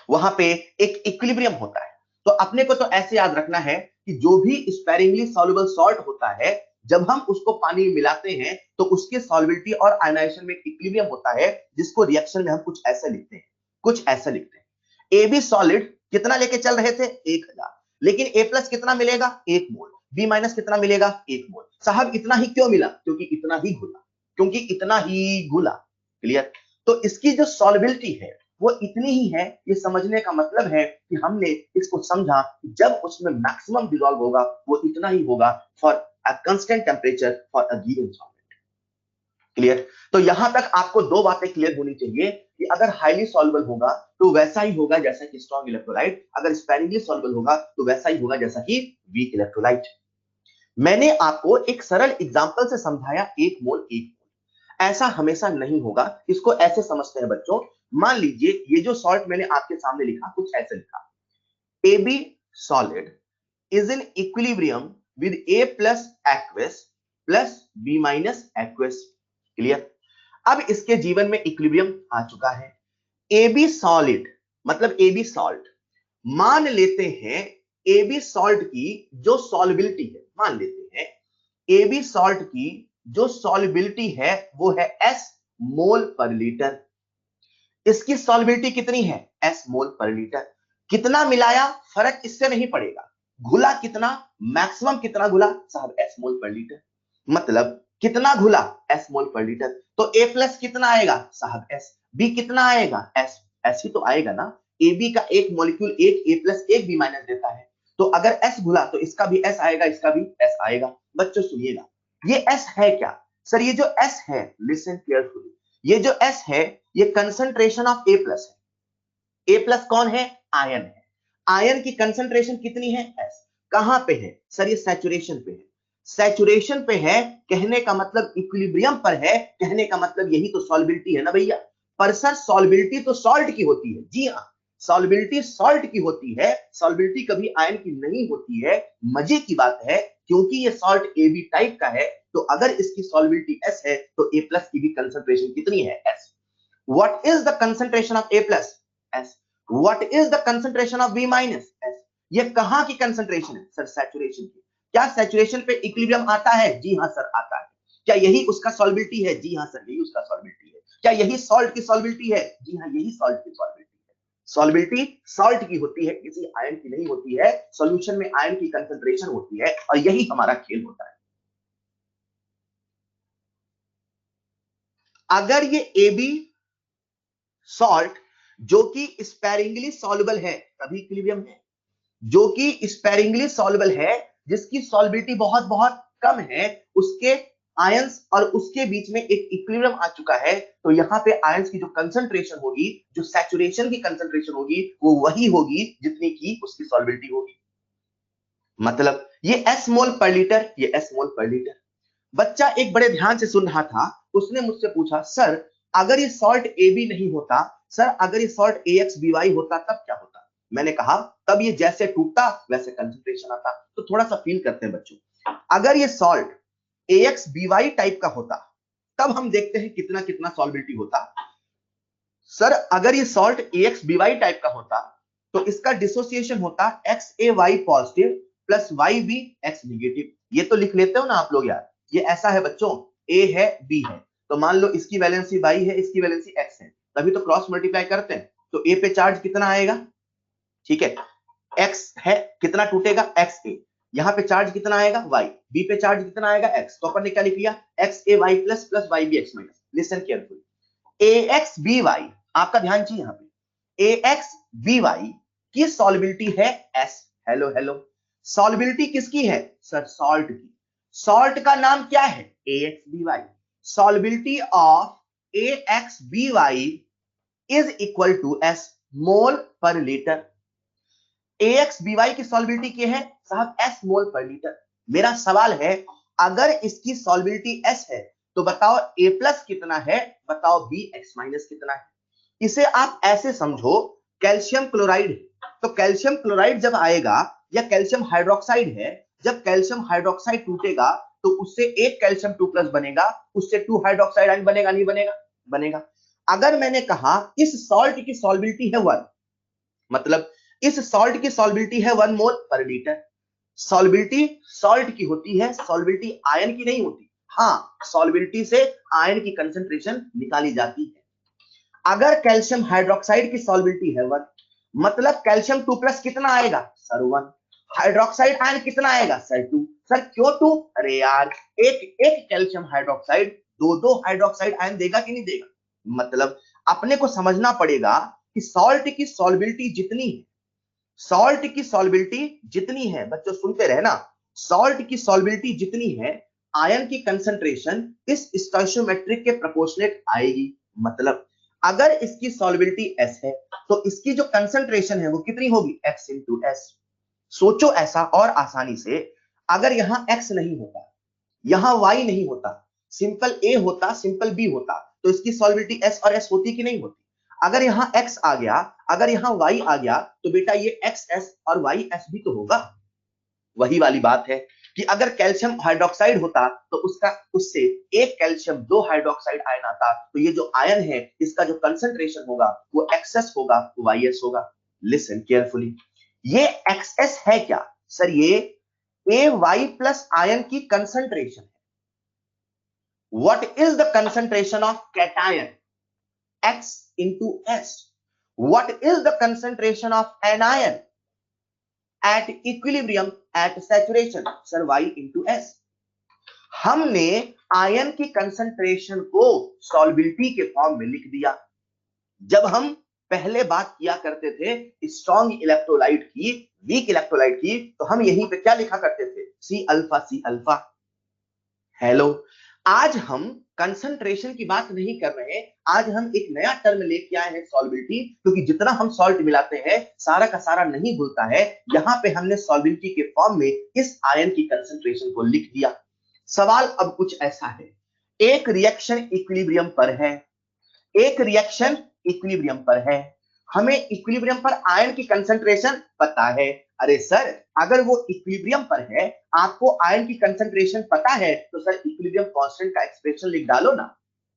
वहां पे एक इक्विलिब्रियम होता है। तो अपने को तो ऐसे याद रखना है कि जो भी स्पेरिंगली सॉल्युबल सॉल्ट होता है, जब हम उसको पानी में मिलाते हैं तो उसके सॉल्युबिलिटी और आयनाइजेशन में एक इक्विलिब्रियम होता है, जिसको रिएक्शन में हम कुछ ऐसे लिखते हैं, कुछ ऐसे लिखते हैं। AB सॉलिड कितना लेके चल रहे थे 1000, लेकिन A प्लस कितना मिलेगा 1 मोल, B माइनस कितना मिलेगा 1 मोल। साहब इतना ही क्यों मिला? क्योंकि इतना ही घुला, क्योंकि इतना ही घुला। क्लियर? तो इसकी जो सॉल्युबिलिटी है वो इतनी ही है। ये समझने का मतलब है कि हमने इसको समझा, जब उसमें मैक्सिमम डिसॉल्व होगा वो इतना ही होगा for a constant temperature for a given solvent. Clear? तो यहां तक आपको दो बातें क्लियर होनी चाहिए कि अगर हाईली सॉल्युबल होगा तो वैसा ही होगा जैसा कि स्ट्रॉन्ग इलेक्ट्रोलाइट, अगर स्पेरिंगली सॉल्युबल होगा तो वैसा ही होगा जैसा कि वीक इलेक्ट्रोलाइट। मैंने आपको एक सरल एग्जांपल से समझाया, 1 मोल 1 मोल। ऐसा हमेशा नहीं होगा, इसको ऐसे समझते हैं बच्चों। मान लीजिए ये जो सॉल्ट मैंने आपके सामने लिखा, कुछ ऐसे लिखा, AB solid is in equilibrium with A plus aqueous plus B minus aqueous. Clear? अब इसके जीवन में इक्विलिब्रियम आ चुका है। AB सॉलिड मतलब AB सॉल्ट, मान लेते हैं AB सॉल्ट की जो सॉल्युबिलिटी है, मान लेते हैं AB सॉल्ट की जो सॉल्युबिलिटी है वो है S मोल पर लीटर। इसकी सॉल्युबिलिटी कितनी है? S mole per litre. कितना मिलाया फर्क इससे नहीं पड़ेगा, घुला कितना, मैक्सिमम कितना घुला साहब S मोल पर लीटर। मतलब कितना घुला S मोल पर लीटर। तो A प्लस कितना आएगा साहब S, B कितना आएगा S, S ही तो आएगा ना। AB का एक मॉलिक्यूल एक A प्लस एक B माइनस देता है, तो अगर S घुला तो इसका भी S आएगा, इसका भी S आएगा। बच्चों सुनिएगा, ये S है क्या? सर ये जो S है, लिसन केयरफुली, ये जो S है ये कंसंट्रेशन ऑफ A प्लस है। A प्लस कौन है? आयन है। आयन की कंसंट्रेशन कितनी है? S। कहां पे है? सर ये सैचुरेशन पे है। सैचुरेशन पे है कहने का मतलब इक्विलिब्रियम पर है, कहने का मतलब यही तो सॉल्युबिलिटी है ना भैया। पर सर सॉल्युबिलिटी तो सॉल्ट की होती है। जी हाँ, सॉल्युबिलिटी सॉल्ट की होती है, सॉल्युबिलिटी कभी आयन की नहीं होती है। मजे की बात है क्योंकि ये सॉल्ट AB टाइप का है, तो अगर इसकी सॉल्युबिलिटी S है तो A प्लस की भी कंसंट्रेशन कितनी है? S। What is the concentration of A plus? S. What is the concentration of B minus? S. ये कहां की कंसंट्रेशन है? सर सैचुरेशन की। क्या सैचुरेशन पे इक्विलिब्रियम आता है? जी हां सर आता है। क्या यही उसका सॉल्युबिलिटी है? जी हां सर यही उसका सॉल्युबिलिटी है। क्या यही सॉल्ट की सॉल्युबिलिटी है? जी हां यही सॉल्ट की सॉल्युबिलिटी है। सॉल्युबिलिटी सॉल्ट की होती है, किसी आयन की नहीं होती है। सॉल्यूशन में आयन की कंसंट्रेशन होती है और यही हमारा खेल होता है। अगर ये AB सॉल्ट जो कि स्पेरिंगली सॉल्युबल है, तभी इक्विलिब्रियम है। जो कि स्पेरिंगली सॉल्युबल है, जिसकी सॉल्युबिलिटी बहुत बहुत कम है, उसके आयंस और उसके बीच में एक इक्विलिब्रियम आ चुका है, तो यहां पे आयंस की जो कंसंट्रेशन होगी, जो सैचुरेशन की कंसंट्रेशन होगी, वो वही होगी जितनी की उसकी सॉल्युबिलिटी होगी। मतलब ये S मोल पर लीटर, ये S मोल पर लीटर। बच्चा एक बड़े ध्यान से सुन रहा था, उसने मुझसे पूछा सर अगर ये सॉल्ट AB नहीं होता, सर अगर ये सॉल्ट AXBY होता तब क्या होता? मैंने कहा तब ये जैसे टूटता वैसे कंसंट्रेशन आता। तो थोड़ा सा फील करते हैं बच्चों, अगर ये सॉल्ट AXBY टाइप का होता तब हम देखते हैं कितना कितना सॉल्युबिलिटी होता। सर अगर ये सॉल्ट AXBY टाइप का होता तो इसका डिसोसिएशन होता XAY positive plus YB X negative. ये तो लिख लेते हो ना आप लोग यार। ये ऐसा है बच्चों, A है B है, तो मान लो इसकी वैलेंसी Y है, इसकी वैलेंसी X है, तभी तो क्रॉस मल्टीप्लाई करते हैं। तो A पे चार्ज कितना आएगा? ठीक है, X है, कितना टूटेगा? XA। यहां पे चार्ज कितना आएगा? Y। B पे चार्ज कितना आएगा? X। तो अपन ने क्या लिख लिया? XAY plus plus YB X minus. Listen carefully, AXBY, आपका ध्यान चाहिए यहां पे, AXBY की सॉल्युबिलिटी है S। हेलो हेलो, सॉल्युबिलिटी किसकी है? सर सॉल्ट की। सॉल्ट का नाम क्या है? AXBY। Solubility of AXBY is equal to S mole per litre. AXBY की सॉल्युबिलिटी क्या है साहब? S mole per litre. मेरा सवाल है अगर इसकी सॉल्युबिलिटी S है तो बताओ A प्लस कितना है, बताओ B X माइनस कितना है। इसे आप ऐसे समझो, कैल्शियम क्लोराइड है, तो कैल्शियम क्लोराइड जब आएगा, या कैल्शियम हाइड्रोक्साइड है, जब कैल्शियम हाइड्रोक्साइड टूटेगा तो उससे एक कैल्शियम 2 प्लस बनेगा, उससे 2 हाइड्रोक्साइड आयन बनेगा नहीं बनेगा? बनेगा। अगर मैंने कहा इस सॉल्ट की सॉल्युबिलिटी है 1, मतलब इस सॉल्ट की सॉल्युबिलिटी है 1 मोल पर लीटर। सॉल्युबिलिटी सॉल्ट की होती है, सॉल्युबिलिटी आयन की नहीं होती। हाँ, सॉल्युबिलिटी से आयन की कंसंट्रेशन निकाली जाती है। अगर कैल्शियम हाइड्रोक्साइड की सॉल्युबिलिटी है 1, मतलब कैल्शियम 2 प्लस कितना आएगा? सर 1। हाइड्रोक्साइड आयन कितना आएगा? सर 2। सर क्यों 2? अरे यार, एक एक कैल्शियम हाइड्रोक्साइड दो दो हाइड्रोक्साइड आयन देगा कि नहीं देगा? मतलब अपने को समझना पड़ेगा कि सॉल्ट की सॉल्युबिलिटी जितनी है, सॉल्ट की सॉल्युबिलिटी जितनी है, बच्चों सुनते रहना, सॉल्ट की सॉल्युबिलिटी जितनी है, आयन की कंसंट्रेशन इस स्टोइचियोमेट्रिक के प्रोपोर्शनेट आएगी। मतलब अगर इसकी सॉल्युबिलिटी S है तो इसकी जो कंसंट्रेशन है वो कितनी होगी? X into S। सोचो ऐसा और आसानी से, अगर यहां X नहीं होता, यहां Y नहीं होता, सिंपल A होता, सिंपल B होता, तो इसकी सॉल्युबिलिटी S और S होती कि नहीं होती? अगर यहां X आ गया, अगर यहां Y आ गया, तो बेटा ये XS और YS भी तो होगा। वही वाली बात है कि अगर कैल्शियम हाइड्रोक्साइड होता तो उससे एक कैल्शियम 2 हाइड्रोक्साइड आयन आता, तो ये जो आयन है इसका जो कंसंट्रेशन होगा वो एक्सेस होगा, YS होगा। लिसन केयरफुली, ये एक्सेस है क्या सर? ये AY प्लस आयन की कंसंट्रेशन है। What is the concentration of cation? X into S. What is the concentration of anion at equilibrium at saturation? Sir, Y into S. हमने ion की concentration को सॉल्बिलिटी के form में लिख दिया। जब हम पहले बात किया करते थे स्ट्रॉन्ग इलेक्ट्रोलाइट की, वीक इलेक्ट्रोलाइट की, तो हम यहीं पे क्या लिखा करते थे? C alpha. हेलो, आज हम कंसंट्रेशन की बात नहीं कर रहे, आज हम एक नया टर्म लेके आए हैं, सॉल्बिलिटी, क्योंकि जितना हम सॉल्ट मिलाते हैं सारा का सारा नहीं घुलता है। यहां पे हमने सॉल्बिलिटी के फॉर्म में इस आयन की कंसंट्रेशन को लिख दिया। सवाल अब कुछ ऐसा है, एक रिएक्शन इक्विलिब्रियम पर है, एक रिएक्शन इक्विलिब्रियम पर है, हमें इक्विलिब्रियम पर आयन की कंसंट्रेशन पता है। अरे सर, अगर वो इक्विलिब्रियम पर है, आपको आयन की कंसंट्रेशन पता है, तो सर इक्विलिब्रियम कांस्टेंट का एक्सप्रेशन लिख डालो ना।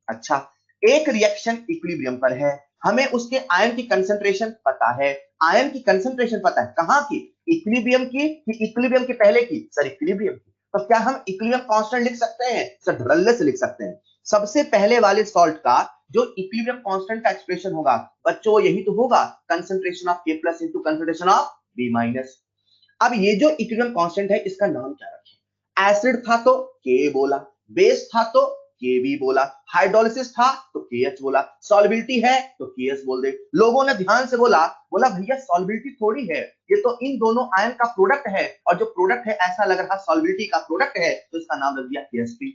अच्छा, एक रिएक्शन इक्विलिब्रियम पर है, हमें उसके आयन की कंसंट्रेशन पता है, आयन की कंसंट्रेशन पता है, कहां की? इक्विलिब्रियम की, कि इक्विलिब्रियम के पहले की? सर इक्विलिब्रियम की। तो क्या हम इक्विलिब्रियम कांस्टेंट लिख सकते हैं? सर धड़ल्ले से लिख सकते हैं। सबसे पहले वाले सॉल्ट का जो इक्विलिब्रियम कांस्टेंट का एक्सप्रेशन होगा बच्चों, यही तो होगा, concentration of K plus into concentration of B minus. अब ये जो इक्विलिब्रियम कांस्टेंट है इसका नाम क्या रखें? एसिड था तो K बोला, बेस था तो Kb बोला, हाइड्रोलिसिस था तो KH बोला, सॉल्बिलिटी है तो KS बोल दे। लोगों ने ध्यान से बोला भैया सॉल्बिलिटी थोड़ी है, ये तो इन दोनों आयन का प्रोडक्ट है, और जो प्रोडक्ट है ऐसा लग रहा सॉल्बिलिटी का प्रोडक्ट है, तो इसका नाम रख दिया KSP।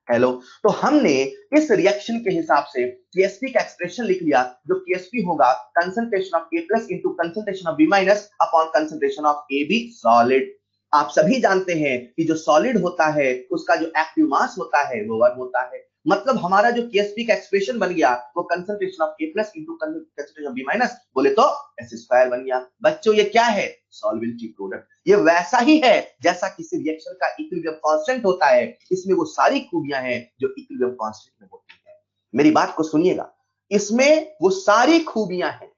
हेलो, तो हमने इस रिएक्शन के हिसाब से KSP का एक्सप्रेशन लिख लिया, जो KSP होगा concentration of A plus into concentration of B minus upon concentration of AB solid. आप सभी जानते हैं कि जो सॉलिड होता है उसका जो एक्टिव मास होता है वो 1 होता है, मतलब हमारा जो KSP का एक्सप्रेशन बन गया वो concentration of A plus into concentration of B minus, बोले तो S स्क्वायर बन गया। बच्चों ये क्या है? सॉल्बिलिटी प्रोडक्ट। ये वैसा ही है जैसा किसी रिएक्शन का इक्विलिब्रियम कांस्टेंट होता है, इसमें वो सारी खूबियां हैं जो इक्विलिब्रियम कांस्टेंट में होती है। मेरी बात को सुनिएगा, इसमें वो सारी खूबियां हैं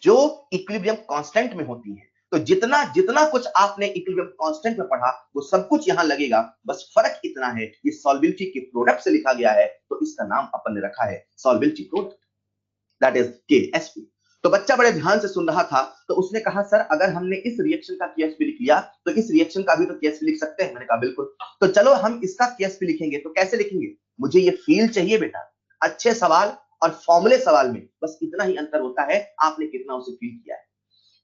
जो इक्विलिब्रियम कांस्टेंट में होती हैं। तो जितना जितना कुछ आपने इक्विलिब्रियम कांस्टेंट में पढ़ा वो सब कुछ यहां लगेगा, बस फर्क इतना है ये सॉल्बिलिटी के प्रोडक्ट से लिखा गया है, तो इसका नाम अपन ने रखा है सॉल्बिलिटी प्रोडक्ट, दैट इज KSP। तो बच्चा बड़े ध्यान से सुन रहा था, तो उसने कहा सर अगर हमने इस रिएक्शन का KSP लिख लिया तो इस रिएक्शन का भी तो KSP लिख सकते हैं। मैंने कहा बिल्कुल। तो चलो हम इसका KSP लिखेंगे, तो कैसे लिखेंगे? मुझे ये फील चाहिए बेटा, अच्छे सवाल और फॉर्मूले सवाल में बस इतना ही अंतर होता है, आपने कितना उसे फील किया है।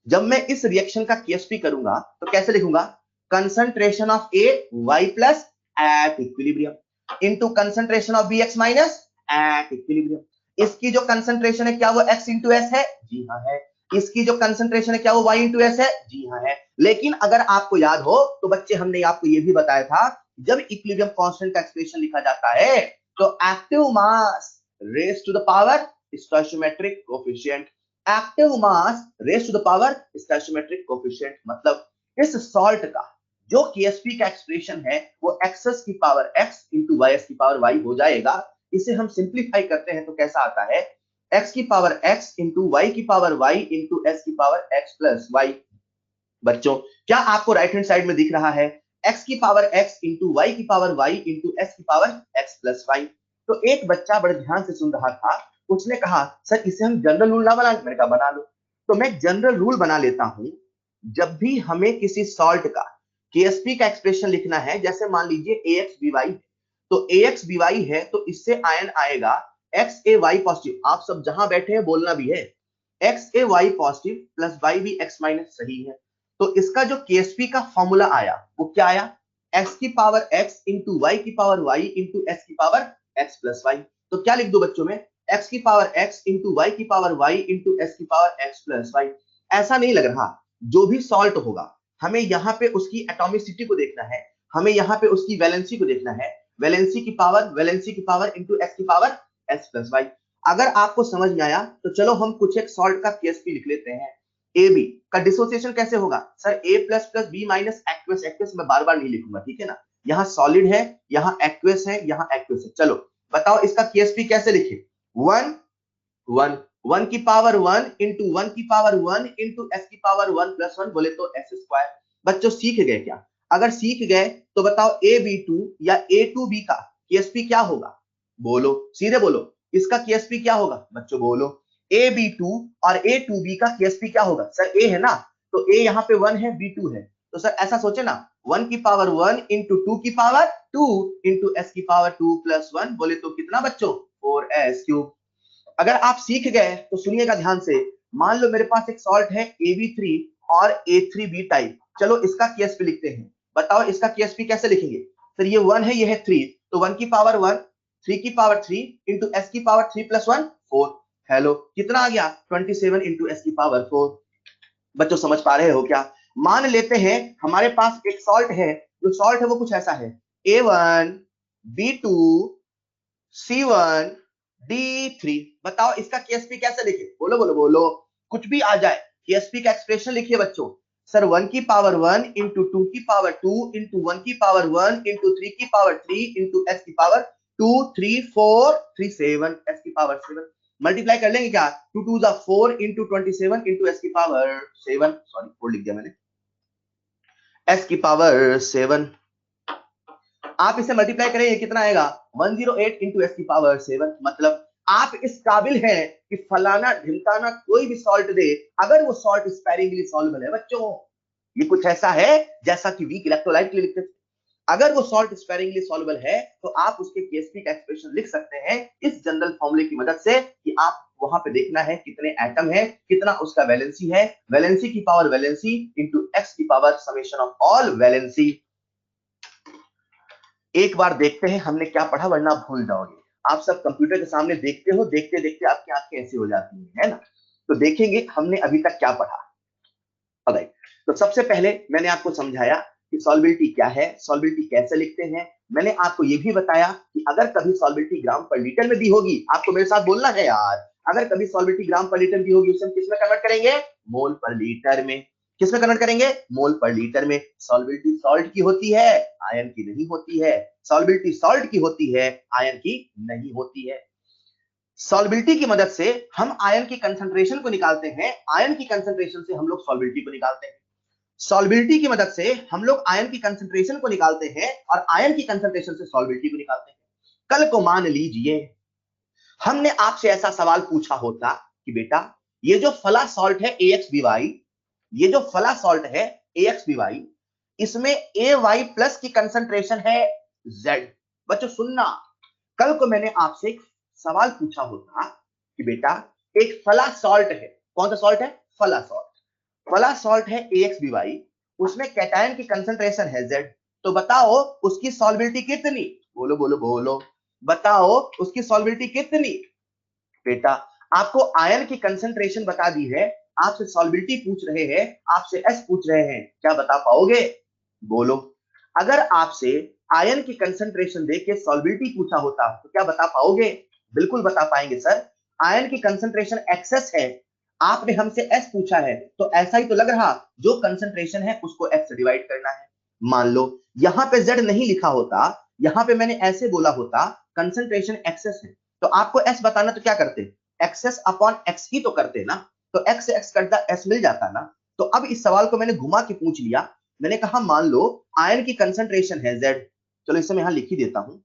जब मैं इस रिएक्शन का KSP करूंगा तो कैसे लिखूंगा? Concentration of A Y plus at equilibrium into concentration of BX minus at equilibrium. इसकी जो कंसंट्रेशन है क्या वो X इंटू S है? जी हाँ है। इसकी जो कंसंट्रेशन है क्या वो Y इंटू S है? जी हाँ है। लेकिन अगर आपको याद हो तो बच्चे हमने आपको ये भी बताया था, जब इक्विलिब्रियम कांस्टेंट का एक्सप्रेशन लिखा जाता है तो active mass raise to the power stoichiometric coefficient, active mass raise to the power stoichiometric coefficient, मतलब इस सॉल्ट का जो KSP का एक्सप्रेशन है वो एक्स की पावर X इंटू YS की पावर Y हो जाएगा। इसे हम सिंप्लीफाई करते हैं तो कैसा आता है? X की पावर X इंटू Y की पावर Y इंटू S की पावर X प्लस Y। बच्चों क्या आपको राइट हैंड साइड में दिख रहा है? X की पावर X इंटू Y की पावर Y इंटू S की पावर X प्लस Y। तो एक बच्चा बड़े ध्यान से सुन रहा था, उसने कहा सर इसे हम जनरल रूल ना बना, मैंने कहा बना लो। तो मैं जनरल रूल बना लेता हूं, जब भी हमें किसी सॉल्ट का KSP का एक्सप्रेशन लिखना है, जैसे मान लीजिए AXBY, तो AXBY है तो इससे आयन आएगा XAY पॉजिटिव। आप सब जहां बैठे हैं बोलना भी है, XAY positive plus YBX minus, सही है। तो इसका जो KSP का फॉर्मूला आया वो क्या आया? X की पावर X इंटू Y की पावर Y इंटू S की पावर X प्लस Y। तो क्या लिख दो बच्चों में? X की पावर X इंटू Y की पावर Y इंटू S की पावर X प्लस Y। ऐसा नहीं लग रहा, जो भी सॉल्ट होगा हमें यहाँ पे उसकी एटॉमिसिटी को देखना है, हमें यहाँ पे उसकी वैलेंसी को देखना है, वैलेंसी की पावर इंटू S की पावर S प्लस Y। अगर आपको समझ में आया तो चलो हम कुछ एक सॉल्ट का KSP लिख लेते हैं। ए बी का डिसोसिएशन कैसे होगा sir, A plus plus B minus aqueous, aqueous मैं बार बार नहीं लिखूंगा, ठीक है ना, यहाँ सॉलिड है, यहाँ एक्वस है, यहाँ एक्वस है। चलो बताओ इसका केएसपी कैसे लिखे, 1 1 1 की पावर 1 इंटू 1 की पावर 1 इंटू एस की पावर 1 प्लस 1, बोले तो एस स्क्वायर। बच्चों सीख गए क्या? अगर सीख गए तो बताओ ए बी टू या ए टू बी का केएसपी क्या होगा, बोलो सीधे बोलो, इसका केएसपी क्या होगा बच्चों, बोलो। ए बी टू और ए टू बी का केएसपी क्या होगा सर, ए है ना, तो ए यहाँ पे 1 है, बी 2 है, तो सर ऐसा सोचे ना, 1 की पावर 1 इंटू 2 की पावर 2 इंटू एस की पावर 2 प्लस 1, बोले तो कितना बच्चों, 4s क्यूब। अगर आप सीख गए तो सुनिएगा ध्यान से, मान लो मेरे पास एक सॉल्ट है AB3 और A3B टाइप, चलो इसका केएसपी लिखते हैं, बताओ इसका केएसपी कैसे लिखेंगे सर, ये 1 है, ये है 3, तो 1 की पावर 1 3 की पावर 3 इंटू एस की पावर 3 प्लस 1 4, हेलो कितना आ गया 27 इंटू एस की पावर 4। बच्चों समझ पा रहे हो क्या? मान लेते हैं हमारे पास एक सॉल्ट है, जो सॉल्ट है वो कुछ ऐसा है, A1 B2 C1 D3, बताओ इसका केएसपी कैसे लिखे, बोलो बोलो बोलो, कुछ भी आ जाए, केएसपी का एक्सप्रेशन लिखिए बच्चों, सर 1 की पावर 1 इंटू 2 की पावर 2 इंटू 1 की पावर 1 इंटू 3 की पावर 3 इंटू एस की पावर 2 3 4 3 7 एस की पावर 7, मल्टीप्लाई कर लेंगे क्या, 2 2 जा 4 इंटू 27 इंटू एस की पावर 7, सॉरी 4 लिख दिया मैंने, एस की पावर 7, आप इसे मल्टीप्लाई करेंगे कितना आएगा 108 इंटू एस की पावर 7, मतलब आप इस काबिल हैं कि फलाना ढिमकाना कोई भी सॉल्ट दे, अगर वो सॉल्ट स्पैरिंगली सॉल्युबल है बच्चों, ये कुछ ऐसा है जैसा कि वीक इलेक्ट्रोलाइट के लिए लिखते थे, अगर वो सॉल्ट स्पैरिंगली सॉल्युबल है तो आप उसके केएसपी का एक्सप्रेशन लिख सकते हैं इस जनरल फॉर्मूले की मदद से, कि आप वहां पे देखना है कितने एटम है, कितना उसका वैलेंसी है, वैलेंसी की पावर वैलेंसी इंटू एक्स की power summation of all valency. एक बार देखते हैं हमने क्या पढ़ा, वरना भूल जाओगे, आप सब कंप्यूटर के सामने देखते हो, देखते देखते आपकी आंखें ऐसी हो जाती है ना, तो देखेंगे हमने अभी तक क्या पढ़ा। अब तो सबसे पहले मैंने आपको समझाया कि सॉल्बिलिटी क्या है, सॉल्बिलिटी कैसे लिखते हैं, मैंने आपको यह भी बताया कि अगर कभी सॉल्बिलिटी ग्राम पर लीटर में दी होगी, आपको मेरे साथ बोलना है यार, अगर कभी सॉल्बिलिटी ग्राम पर लीटर दी होगी उसे हम किस में कन्वर्ट करेंगे, मोल पर लीटर में, किस में कन्वर्ट करेंगे, मोल पर लीटर में। सॉल्बिलिटी सॉल्ट की होती है, आयन की नहीं होती है, सॉल्बिलिटी सॉल्ट की होती है, आयन की नहीं होती है। सॉल्बिलिटी की मदद से हम आयन की कंसंट्रेशन को निकालते हैं, आयन की कंसंट्रेशन से हम लोग सॉल्बिलिटी को निकालते हैं, सॉल्बिलिटी की मदद से हम लोग आयन की कंसंट्रेशन को निकालते हैं और आयन की कंसंट्रेशन से सॉल्बिलिटी को निकालते हैं। कल को मान लीजिए हमने आपसे ऐसा सवाल पूछा होता कि बेटा ये जो फला सॉल्ट है AXBY, ये जो फला सॉल्ट है AXBY, इसमें AY प्लस की कंसंट्रेशन है Z। बच्चों सुनना, कल को मैंने आपसे एक सवाल पूछा होता कि बेटा एक फला सॉल्ट है, कौन सा सॉल्ट है, फला सॉल्ट, फला सॉल्ट है AXBY, उसमें कैटायन की कंसंट्रेशन है Z, तो बताओ उसकी सॉल्बिलिटी कितनी, बोलो बोलो बोलो, बताओ उसकी सॉल्बिलिटी कितनी। बेटा आपको आयन की कंसंट्रेशन बता दी है, आपसे सॉल्बिलिटी पूछ रहे हैं, आपसे एस पूछ रहे हैं, क्या बता पाओगे, बोलो। अगर आपसे आयन की कंसंट्रेशन देके सॉल्बिलिटी पूछा होता तो क्या बता पाओगे, बिल्कुल बता पाएंगे सर, आयन की कंसंट्रेशन एक्सेस है, आपने हमसे एस पूछा है, तो ऐसा ही तो लग रहा, जो कंसंट्रेशन है उसको एस से डिवाइड करना है। मान लो यहां पे जेड नहीं लिखा होता, यहां पे मैंने ऐसे बोला होता कंसंट्रेशन एक्सेस है, तो आपको एस बताना तो क्या करते, एक्सेस अपॉन एक्स ही तो करते ना, तो एक्स से एक्स कटता एस मिल जाता ना। तो अब इस सवाल को मैंने घुमा के पूछ लिया, मैंने कहा मान लो आयन की कंसंट्रेशन है जेड, चलो इसे मैं यहां लिख ही देता हूं,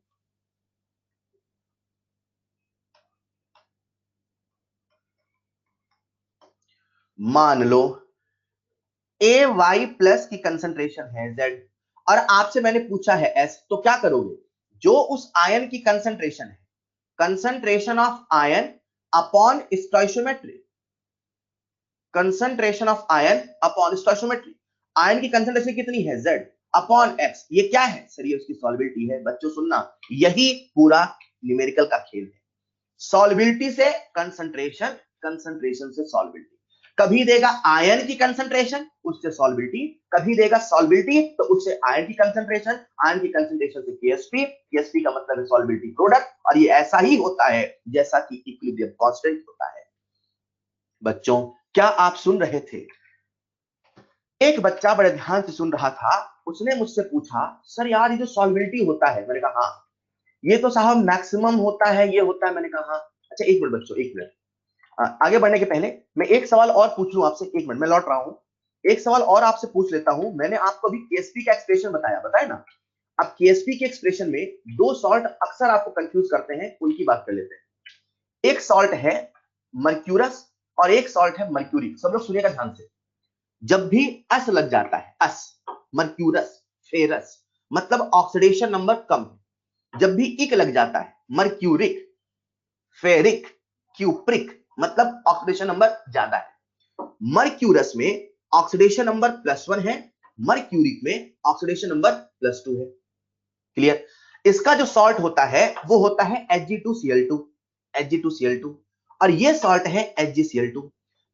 मान लो AY प्लस की कंसंट्रेशन है Z और आपसे मैंने पूछा है S, तो क्या करोगे, जो उस आयन की कंसंट्रेशन है, concentration of ion upon stoichiometry, concentration of ion upon stoichiometry, ion की कंसंट्रेशन कितनी है Z अपॉन X, ये क्या है सर, ये उसकी सॉल्बिलिटी है। बच्चों सुनना, यही पूरा न्यूमेरिकल का खेल है, सॉल्बिलिटी से कंसंट्रेशन, कंसंट्रेशन से सॉल्बिलिटी, कभी देगा आयन की कंसंट्रेशन उससे सॉल्बिलिटी, कभी देगा सॉल्बिलिटी तो उससे आयन की कंसंट्रेशन, आयन की कंसंट्रेशन से केएसपी, केएसपी का मतलब है सॉल्बिलिटी प्रोडक्ट, और ये ऐसा ही होता है जैसा कि इक्विलिब्रियम कांस्टेंट होता है। बच्चों क्या आप सुन रहे थे, एक बच्चा बड़े ध्यान से सुन रहा था, उसने मुझसे पूछा, सर यार ये जो सॉल्वेबिलिटी होता है, मैंने कहा हाँ, ये तो साहब मैक्सिमम होता है, ये होता है। मैंने कहा हाँ। अच्छा एक मिनट बच्चों, एक मिनट, आगे बढ़ने के पहले मैं एक सवाल और पूछ लूं आपसे। एक मिनट, मैं लौट रहा हूं, एक सवाल और आपसे पूछ लेता हूं। मैंने आपको अभी केएसपी का एक्सप्रेशन बताया ना। अब केएसपी के एक्सप्रेशन में दो सॉल्ट अक्सर आपको कंफ्यूज करते हैं, उनकी बात कर लेते हैं। एक सॉल्ट है मर्क्यूरस और एक सॉल्ट है मर्क्यूरी। सब लोग सुनिएगा ध्यान से। जब भी अस लग जाता है, अस, मर्क्यूरस, फेरस, मतलब ऑक्सीडेशन नंबर कम है। जब भी इक लग जाता है, मर्क्यूरिक, फेरिक, क्यूप्रिक, मतलब ऑक्सीडेशन नंबर ज्यादा है। मर्क्यूरस में ऑक्सीडेशन नंबर +1 है, मर्क्यूरिक में ऑक्सीडेशन नंबर +2 है। क्लियर? इसका जो सॉल्ट होता है वो होता है Hg2Cl2, Hg2Cl2, और ये सॉल्ट है HgCl2।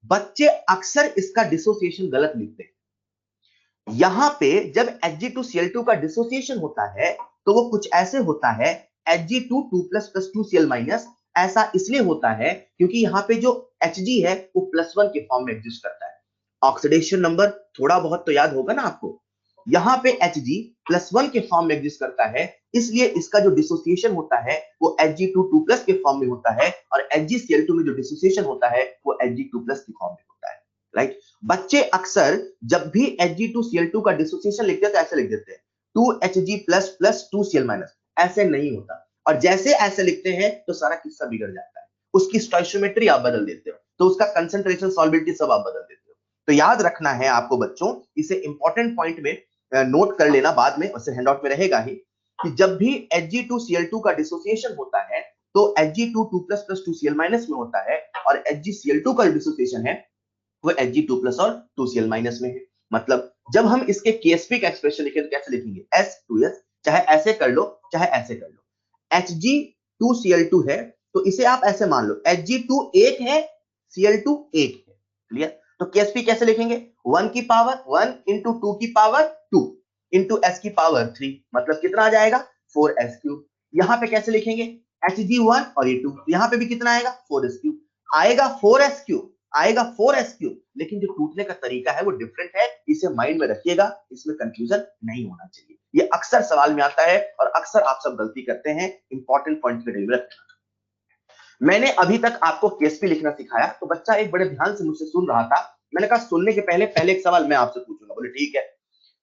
बच्चे अक्सर इसका डिसोसिएशन गलत लिखते हैं। यहां पे जब Hg2Cl2 का डिसोसिएशन होता है तो वो कुछ ऐसे होता है, Hg2 2++2Cl-, ऐसा इसलिए होता है क्योंकि यहां पे जो Hg है वो +1 के फॉर्म में एग्जिस्ट करता है। ऑक्सीडेशन नंबर थोड़ा बहुत तो याद होगा ना आपको। यहां पे Hg +1 के फॉर्म में एग्जिस्ट करता है, इसलिए इसका जो डिसोसिएशन होता है वो Hg2 2+ के फॉर्म में होता है, और HgCl2 में जो डिसोसिएशन होता है वो Hg2+ के फॉर्म में होता है। राइट? बच्चे अक्सर जब भी Hg2Cl2 का डिसोसिएशन लिखते हैं तो ऐसे लिख देते हैं 2Hg++2Cl-, ऐसे नहीं होता। और जैसे ऐसे लिखते हैं तो सारा किस्सा बिगड़ जाता है। उसकी स्टोइचियोमेट्री आप बदल देते हो, तो उसका कंसंट्रेशन, सॉल्बिलिटी सब आप बदल देते हो। तो याद रखना है आपको बच्चों, इसे इंपॉर्टेंट पॉइंट में नोट कर लेना, बाद में उससे हैंडआउट में रहेगा ही, कि जब भी Hg2Cl2 का डिसोसिएशन होता है तो Hg2 2++2Cl- में होता है, और HgCl2 का डिसोसिएशन है वो Hg2+ और 2Cl- में है। मतलब जब हम इसके केएसपी का एक्सप्रेशन लिखें तो कैसे लिखेंगे? S2S, चाहे ऐसे कर लो चाहे ऐसे कर लो। Hg2Cl2 है तो इसे आप ऐसे मान लो Hg2 एक है, Cl2 एक है। क्लियर? तो केएसपी कैसे लिखेंगे? 1 की पावर 1 इंटू 2 की पावर 2 इंटू s की पावर 3, मतलब कितना आ जाएगा? 4s3। यहां पे कैसे लिखेंगे? Hg1 और ये 2, यहां पे भी कितना आएगा? 4s3 आएगा, 4s3 आएगा, 4s3, लेकिन जो टूटने का तरीका है वो डिफरेंट है। इसे माइंड में रखिएगा, इसमें कंफ्यूजन नहीं होना चाहिए। ये अक्सर सवाल में आता है और अक्सर आप सब गलती करते हैं। इंपॉर्टेंट पॉइंट पे डिलीवर रखना। मैंने अभी तक आपको केएसपी लिखना सिखाया, तो बच्चा एक बड़े ध्यान से मुझसे सुन रहा था। मैंने कहा सुनने के पहले पहले एक सवाल मैं आपसे पूछूंगा। बोले ठीक है।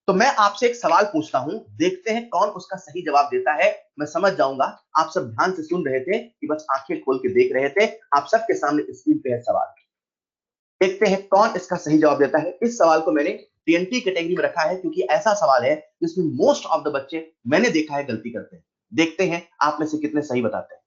तो मैं आपसे एक सवाल पूछता हूं, देखते हैं कौन उसका सही जवाब देता है। मैं समझ जाऊंगा आप सब ध्यान से सुन रहे थे कि बस आंखें खोल के देख रहे थे। आप सबके सामने स्क्रीन पे है सवाल, देखते हैं कौन इसका सही जवाब देता है। इस सवाल को मैंने टीएनटी कैटेगरी में रखा है क्योंकि ऐसा सवाल है जिसमें मोस्ट ऑफ द बच्चे मैंने देखा है गलती करते हैं। देखते हैं आप में से कितने सही बताते हैं।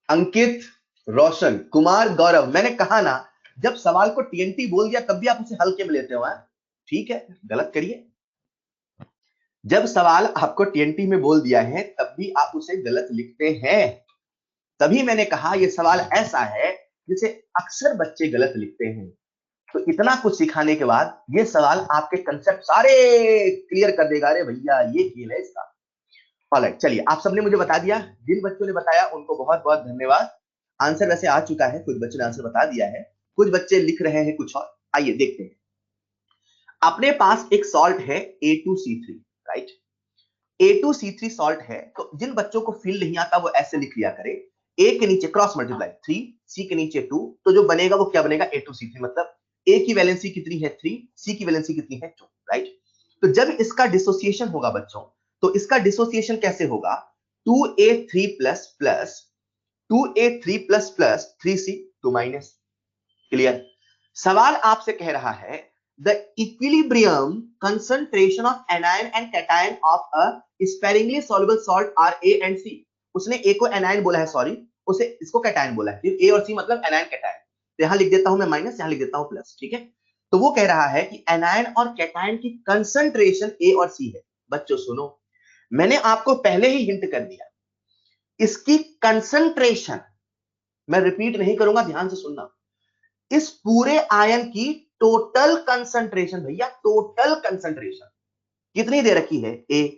अंकित, रोशन, कुमार, गौरव, मैंने कहा ना, जब सवाल को टीएनटी बोल दिया तब भी आप उसे हल्के में लेते हो। ठीक है, गलत करिए। जब सवाल आपको टीएनटी में बोल दिया है तब भी आप उसे गलत लिखते हैं। तभी मैंने कहा यह सवाल ऐसा है जिसे अक्सर बच्चे गलत लिखते हैं। तो इतना कुछ सिखाने के बाद ये सवाल आपके कंसेप्ट सारे क्लियर कर देगा। अरे भैया ये खेल है इसका। ऑलराइट, चलिए आप सबने मुझे बता दिया। जिन बच्चों ने बताया उनको बहुत बहुत धन्यवाद। आंसर वैसे आ चुका है, कुछ बच्चों ने आंसर बता दिया है, कुछ बच्चे लिख रहे हैं कुछ और। आइए देखते हैं। अपने पास एक सॉल्ट है A2C3, राइट? A2C3 सॉल्ट है, तो जिन बच्चों को फील नहीं आता वो ऐसे लिख लिया करे, A के नीचे क्रॉस मल्टीप्लाई 3, C के नीचे 2, तो जो बनेगा वो क्या बनेगा? A2C3। मतलब A की वैलेंसी कितनी है? 3, C की वैलेंसी कितनी है? 2, राइट? तो जब इसका डिसोसिएशन होगा बच्चों, तो इसका डिसोसिएशन कैसे होगा? 2A3 plus plus 2A3 plus plus 3C 2 minus. Clear? सवाल आपसे कह रहा है the equilibrium concentration of anion and cation of a sparingly soluble salt are A and C। उसने A को anion बोला है, सॉरी, उसे इसको cation बोला है। A और C मतलब anion cation। तो यहां लिख देता हूं मैं माइनस, यहां लिख देता हूं प्लस। ठीक है? तो वो कह रहा है कि anion और cation की कंसंट्रेशन A और C है। बच्चों सुनो, मैंने आपको पहले ही हिंट कर दिया, इसकी कंसंट्रेशन, मैं रिपीट नहीं करूंगा, ध्यान से सुनना, इस पूरे आयन की टोटल कंसंट्रेशन, भैया टोटल कंसंट्रेशन कितनी दे रखी है, ए,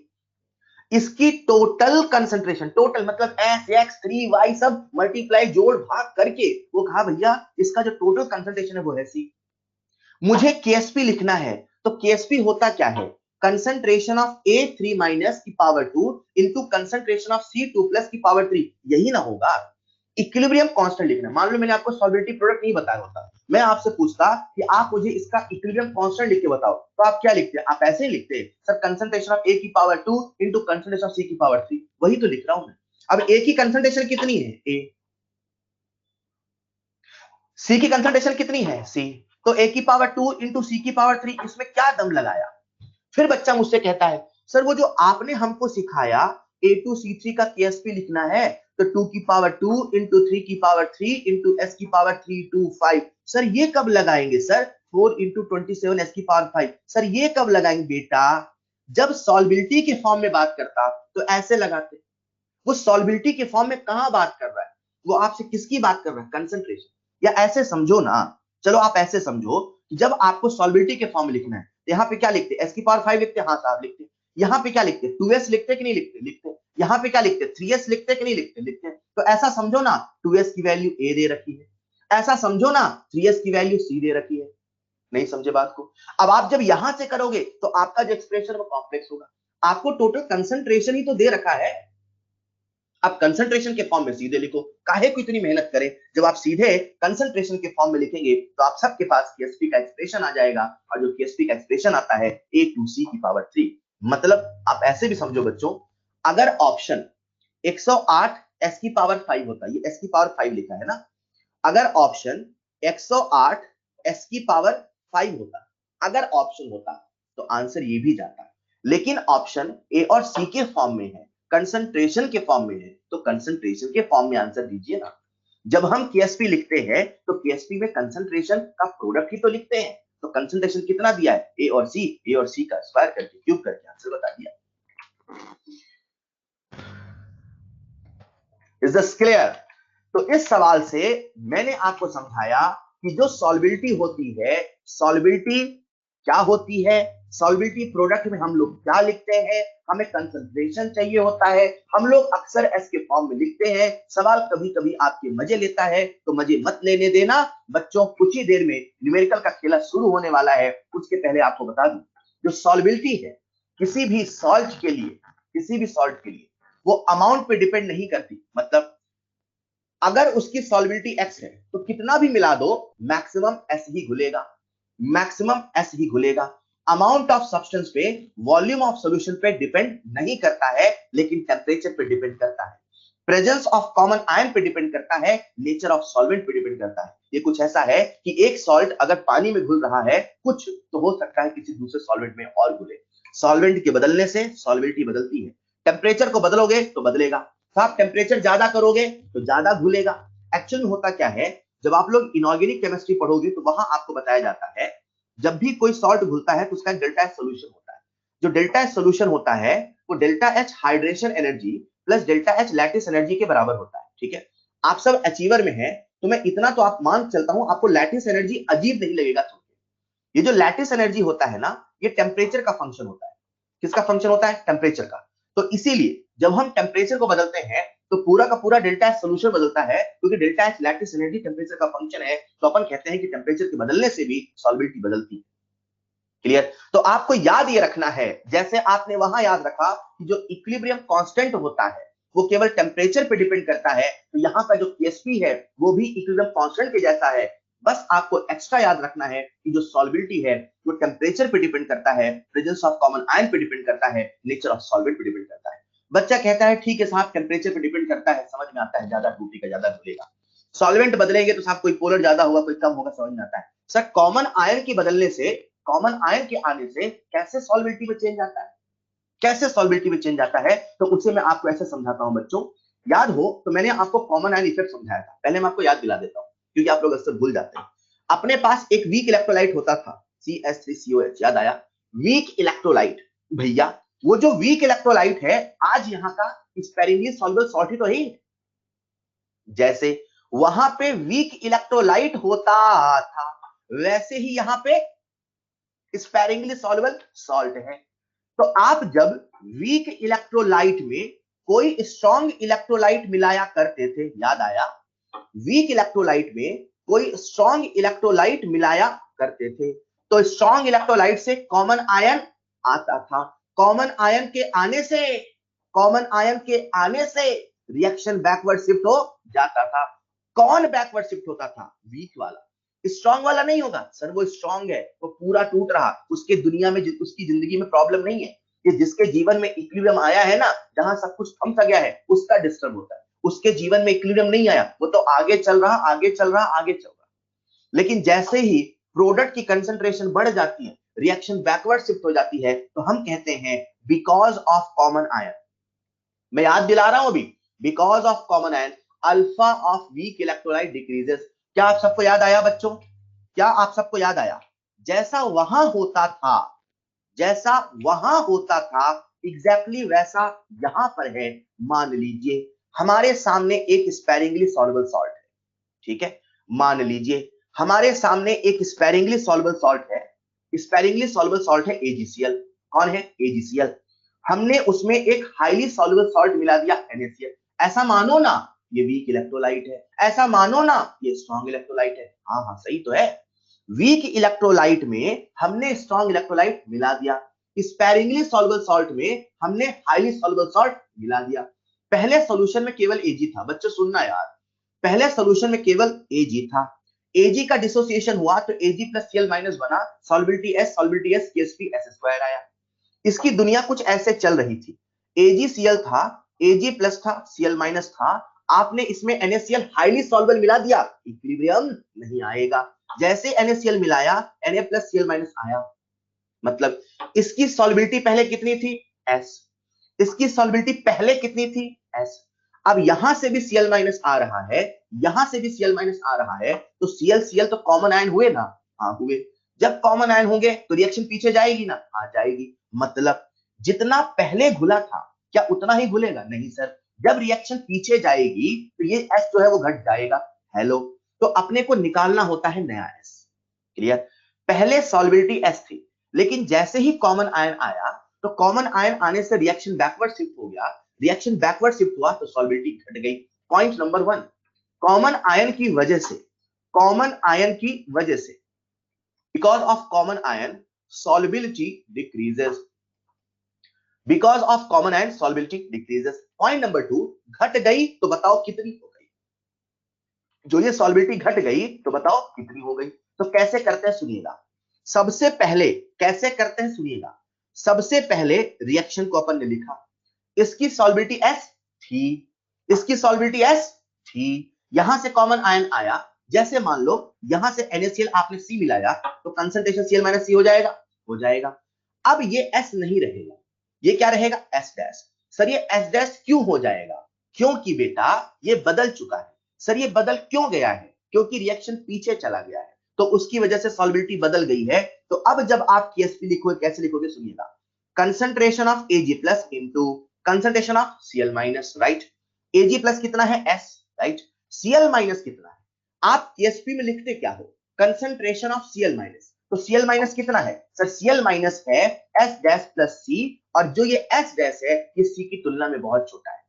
इसकी टोटल कंसंट्रेशन, टोटल मतलब एस एक्स 3 y सब मल्टीप्लाई जोड़ भाग करके वो कहा भैया इसका जो टोटल कंसंट्रेशन है वो है सी। मुझे केएसपी लिखना है, तो केएसपी होता क्या है, कंसंट्रेशन ऑफ A3 माइनस की power 2 into concentration of C2 plus की पावर 3, यही ना होगा। इक्विलिब्रियम कांस्टेंट लिखना, मान लो मैंने आपको सॉल्वेबिलिटी प्रोडक्ट नहीं बताया होता, मैं आपसे पूछता कि आप मुझे इसका इक्विलिब्रियम कांस्टेंट लिख के बताओ, तो आप क्या लिखते, आप ऐसे ही लिखते सर कंसंट्रेशन ऑफ A की power 2 into concentration of C की पावर 3, वही तो लिख रहा हूं मैं। अब A की कंसंट्रेशन कितनी है, A, C की कंसंट्रेशन कितनी है, C, तो A की पावर 2 इंटू C की पावर 3, इसमें क्या दम लगाया। फिर बच्चा मुझसे कहता है सर वो जो आपने हमको सिखाया A2C3 का केएसपी लिखना है, तो 2 की पावर 2 इंटू 3 की पावर 3 इंटू S की पावर 3 2 5, सर ये कब लगाएंगे सर, 4 इंटू 27 S की पावर 5, सर ये कब लगाएंगे बेटा, जब सॉल्बिलिटी के फॉर्म में बात करता तो ऐसे लगाते, वो सॉल्बिलिटी के फॉर्म में कहां बात कर रहा है, वो आपसे किसकी बात कर रहा है, कंसंट्रेशन। या ऐसे समझो ना, चलो आप ऐसे समझो कि जब आपको सॉल्बिलिटी के फॉर्म में लिखना है, यहाँ पे क्या लिखते, एस की पावर 5 लिखते, हाँ साहब लिखते, यहाँ पे क्या लिखते, 2s लिखते कि नहीं लिखते, लिखते, यहाँ पे क्या लिखते, 3s लिखते कि नहीं लिखते, लिखते। तो ऐसा समझो ना 2s की वैल्यू a दे रखी है, ऐसा समझो ना 3s की वैल्यू c दे रखी है, नहीं समझे बात को। अब आप जब यहां से करोगे तो आपका जो एक्सप्रेशन वो कॉम्प्लेक्स होगा, आपको टोटल कंसंट्रेशन ही तो दे रखा है, आप कंसंट्रेशन के फॉर्म में सीधे लिखो, काहे को इतनी मेहनत करें, जब आप सीधे कंसंट्रेशन के फॉर्म में लिखेंगे तो आप सबके पास केएसपी का एक्सप्रेशन आ जाएगा, और जो केएसपी का एक्सप्रेशन आता है A2C की पावर 3। मतलब आप ऐसे भी समझो बच्चों, अगर ऑप्शन 108 S की पावर 5 होता, ये S की पावर 5 लिखा है ना, अगर ऑप्शन 108 S की पावर 5 होता, अगर ऑप्शन होता तो आंसर ये भी जाता, लेकिन ऑप्शन ए और सी के फॉर्म में है, कंसंट्रेशन के फॉर्म में है, तो कंसंट्रेशन के फॉर्म में आंसर दीजिए ना। जब हम केएसपी लिखते हैं तो केएसपी में कंसंट्रेशन का प्रोडक्ट ही तो लिखते हैं, तो कंसंट्रेशन कितना दिया है, ए और सी का स्क्वायर करके क्यूब करके आंसर बता दिया। Is this clear. तो इस सवाल से मैंने आपको समझाया कि जो सॉल्बिलिटी होती है, सॉल्बिलिटी क्या होती है, सॉल्बिलिटी प्रोडक्ट में हम लोग क्या लिखते हैं, हमें कंसंट्रेशन चाहिए होता है, हम लोग अक्सर एस के फॉर्म में लिखते हैं। सवाल कभी कभी आपके मजे लेता है, तो मजे मत लेने देना बच्चों, कुछ ही देर में न्यूमेरिकल का खेला शुरू होने वाला है। उसके पहले आपको बता दूं, जो सॉल्बिलिटी है किसी भी सॉल्ट के लिए, किसी भी सॉल्ट के लिए वो अमाउंट पे डिपेंड नहीं करती, मतलब अगर उसकी सॉल्बिलिटी x है तो कितना भी मिला दो मैक्सिमम s ही घुलेगा, मैक्सिमम s ही घुलेगा। अमाउंट ऑफ सब्सटेंस पे, वॉल्यूम ऑफ सॉल्यूशन पे डिपेंड नहीं करता है, लेकिन टेम्परेचर पे डिपेंड करता है, प्रेजेंस ऑफ कॉमन आयन पे डिपेंड करता है, नेचर ऑफ सॉल्वेंट पे डिपेंड करता है। ये कुछ ऐसा है कि एक सॉल्ट अगर पानी में घुल रहा है कुछ, तो हो सकता है किसी दूसरे सॉल्वेंट में और घुले। सॉल्वेंट के बदलने से सॉल्बिलिटी बदलती है, टेम्परेचर को बदलोगे तो बदलेगा, आप टेम्परेचर ज्यादा करोगे तो ज्यादा घुलेगा। एक्चुअली होता क्या है, जब आप लोग इनऑर्गेनिक केमिस्ट्री पढ़ोगे तो वहां आपको बताया जाता है, जब भी कोई सॉल्ट घुलता है तो उसका डेल्टा एच सोल्यूशन होता है। जो डेल्टा एच सोल्यूशन होता है वो delta H hydration energy plus delta H lattice energy के बराबर होता है, ठीक है। आप सब अचीवर में है, तो मैं इतना तो आप मान चलता हूं, आपको लैटिस एनर्जी अजीब नहीं लगेगा। ये जो लैटिस एनर्जी होता है ना, ये टेम्परेचर का फंक्शन होता है। किसका फंक्शन होता है, टेम्परेचर का। तो इसीलिए जब हम टेम्परेचर को बदलते हैं तो पूरा का पूरा डेल्टा एच सोल्यूशन बदलता है, क्योंकि delta H lattice energy temperature का फंक्शन है। तो अपन कहते हैं कि टेम्परेचर के बदलने से भी सॉल्बिलिटी बदलती है। क्लियर। तो आपको याद ये रखना है, जैसे आपने वहां याद रखा कि जो इक्विलिब्रियम कांस्टेंट होता है वो केवल टेम्परेचर पे डिपेंड करता है, तो यहाँ का जो केएसपी है वो भी इक्विलिब्रियम कांस्टेंट के जैसा है। बस आपको एक्स्ट्रा याद रखना है कि जो सॉल्बिलिटी है वो टेम्परेचर पे डिपेंड करता है, प्रेजेंस ऑफ कॉमन आयन पे डिपेंड करता है, नेचर ऑफ सॉल्वेंट पे डिपेंड करता है। बच्चा कहता है ठीक है साहब टेम्परेचर पे डिपेंड करता है, समझ में आता है, ज्यादा टूटेगा ज्यादा घुलेगा। सॉल्वेंट बदलेंगे तो साहब कोई पोलर ज्यादा होगा कोई कम होगा, समझ में आता है। सर कॉमन आयन के बदलने से, कॉमन आयन के आने से कैसे सॉल्बिलिटी में चेंज आता है, कैसे सॉल्बिलिटी में चेंज आता है, तो उसे मैं आपको ऐसे समझाता हूं बच्चों। याद हो तो मैंने आपको कॉमन आयन इफेक्ट समझाया था, पहले मैं आपको याद दिला देता हूं क्योंकि आप लोग अक्सर भूल जाते हैं। अपने पास एक वीक इलेक्ट्रोलाइट होता था CH3COH, याद आया, वीक इलेक्ट्रोलाइट भैया वो जो वीक इलेक्ट्रोलाइट है आज यहाँ का स्पेरिंगली सॉल्युबल सॉल्ट ही तो है। जैसे वहां पे वीक इलेक्ट्रोलाइट होता था वैसे ही यहां पे स्पेरिंगली सॉल्युबल सॉल्ट है। तो आप जब वीक इलेक्ट्रोलाइट में कोई स्ट्रॉन्ग इलेक्ट्रोलाइट मिलाया करते थे, याद आया, वीक इलेक्ट्रोलाइट में कोई स्ट्रॉन्ग इलेक्ट्रोलाइट मिलाया करते थे तो स्ट्रॉन्ग इलेक्ट्रोलाइट से कॉमन आयन आता था। कॉमन आयन के आने से रिएक्शन बैकवर्ड शिफ्ट हो जाता था। कौन बैकवर्ड शिफ्ट होता था? वीक वाला। स्ट्रॉन्ग वाला नहीं होगा सर, वो स्ट्रॉन्ग है, वो पूरा टूट रहा, उसके दुनिया में उसकी जिंदगी में प्रॉब्लम नहीं है। ये जिसके जीवन में इक्विलिब्रियम आया है ना, जहां सब कुछ थम सा गया है, उसका डिस्टर्ब होता है। उसके जीवन में इक्विलिब्रियम नहीं आया, वो तो आगे चल रहा, आगे चल रहा, आगे चल रहा। लेकिन जैसे ही प्रोडक्ट की कंसंट्रेशन बढ़ जाती है, रिएक्शन बैकवर्ड शिफ्ट हो जाती है, तो हम कहते हैं बिकॉज ऑफ कॉमन आयन। मैं याद दिला रहा हूं अभी, because of common ion alpha of weak electrolyte decreases. क्या आप सबको याद आया बच्चों? क्या आप सबको याद आया? जैसा वहां होता था, जैसा वहां होता था एग्जैक्टली वैसा यहां पर है। मान लीजिए हमारे सामने एक स्पेरिंगली सॉल्युबल सॉल्ट है, ठीक है। मान लीजिए हमारे सामने एक स्पेरिंगली सॉल्युबल सॉल्ट है। स्पेरिंगली सॉल्युबल सॉल्ट है AgCl। कौन है? AgCl। हमने उसमें एक हाईली सॉल्युबल सॉल्ट मिला दिया NaCl। ऐसा मानो ना ये वीक इलेक्ट्रोलाइट है, ऐसा मानो ना ये स्ट्रॉन्ग इलेक्ट्रोलाइट है। हाँ हाँ सही तो है। वीक इलेक्ट्रोलाइट में हमने स्ट्रॉन्ग इलेक्ट्रोलाइट मिला दिया, स्पेरिंगली सॉल्युबल सॉल्ट में हमने हाईली सॉल्युबल सॉल्ट मिला दिया। पहले सॉल्यूशन में केवल Ag था, बच्चों सुनना यार, पहले सॉल्यूशन में केवल Ag था। Ag का डिसोसिएशन हुआ तो Ag प्लस Cl माइनस बना, सॉल्बिलिटी S KSP S² आया। इसकी दुनिया कुछ ऐसे चल रही थी, AgCl था, Ag प्लस था, Cl माइनस था। आपने इसमें NaCl हाईली सॉल्युबल मिला दिया, इक्विलिब्रियम नहीं आएगा। जैसे NaCl मिलाया, Na प्लस Cl माइनस आया। मतलब इसकी सॉल्बिलिटी पहले कितनी थी? S। इसकी सॉल्बिलिटी पहले कितनी थी? S। अब यहां से भी Cl माइनस आ रहा है, यहां से भी Cl माइनस आ रहा है, तो Cl तो कॉमन आयन हुए ना? हाँ हुए। जब कॉमन आयन होंगे तो रिएक्शन पीछे जाएगी ना? हाँ जाएगी। मतलब जितना पहले घुला था क्या उतना ही घुलेगा? नहीं सर, जब रिएक्शन पीछे जाएगी तो ये S जो है वो घट जाएगा। हेलो, तो अपने को निकालना होता है नया S। क्लियर? पहले सॉल्बिलिटी S थी, लेकिन जैसे ही कॉमन आयन आया तो कॉमन आयन आने से रिएक्शन बैकवर्ड शिफ्ट हो गया। रिएक्शन बैकवर्ड शिफ्ट हुआ तो सॉल्बिलिटी घट गई। पॉइंट नंबर 1, कॉमन आयन की वजह से, कॉमन आयन की वजह से, because of common ion solubility decreases. Because of common ion solubility decreases. Point number 2, घट गई तो बताओ कितनी हो गई? जो ये सॉल्बिलिटी घट गई तो बताओ कितनी हो गई? तो कैसे करते हैं सुनिएगा। सबसे पहले कैसे करते हैं सुनिएगा। सबसे पहले रिएक्शन को अपन ने लिखा, इसकी सॉल्बिलिटी S थी, इसकी सॉल्बिलिटी S थी। यहां से कॉमन आयन आया, जैसे मान लो यहां से NaCl आपने C मिलाया तो कंसंट्रेशन Cl माइनस C हो जाएगा, हो जाएगा। अब ये S नहीं रहेगा, ये क्या रहेगा? S dash. सर ये S डैश क्यों हो जाएगा? क्योंकि बेटा ये बदल चुका है। सर ये बदल क्यों गया है? क्योंकि रिएक्शन पीछे चला गया है, तो उसकी वजह से सॉल्बिलिटी बदल गई है। तो अब जब आप KSP लिखोगे कैसे लिखोगे सुनिएगा, concentration of Ag plus into concentration of Cl minus, right? Ag plus कितना है? S, right? Cl माइनस कितना है? आप KSP में लिखते क्या हो? Concentration of Cl minus. तो Cl माइनस कितना है? सर Cl माइनस है S डैश प्लस C, और जो ये S डैश है ये C की तुलना में बहुत छोटा है।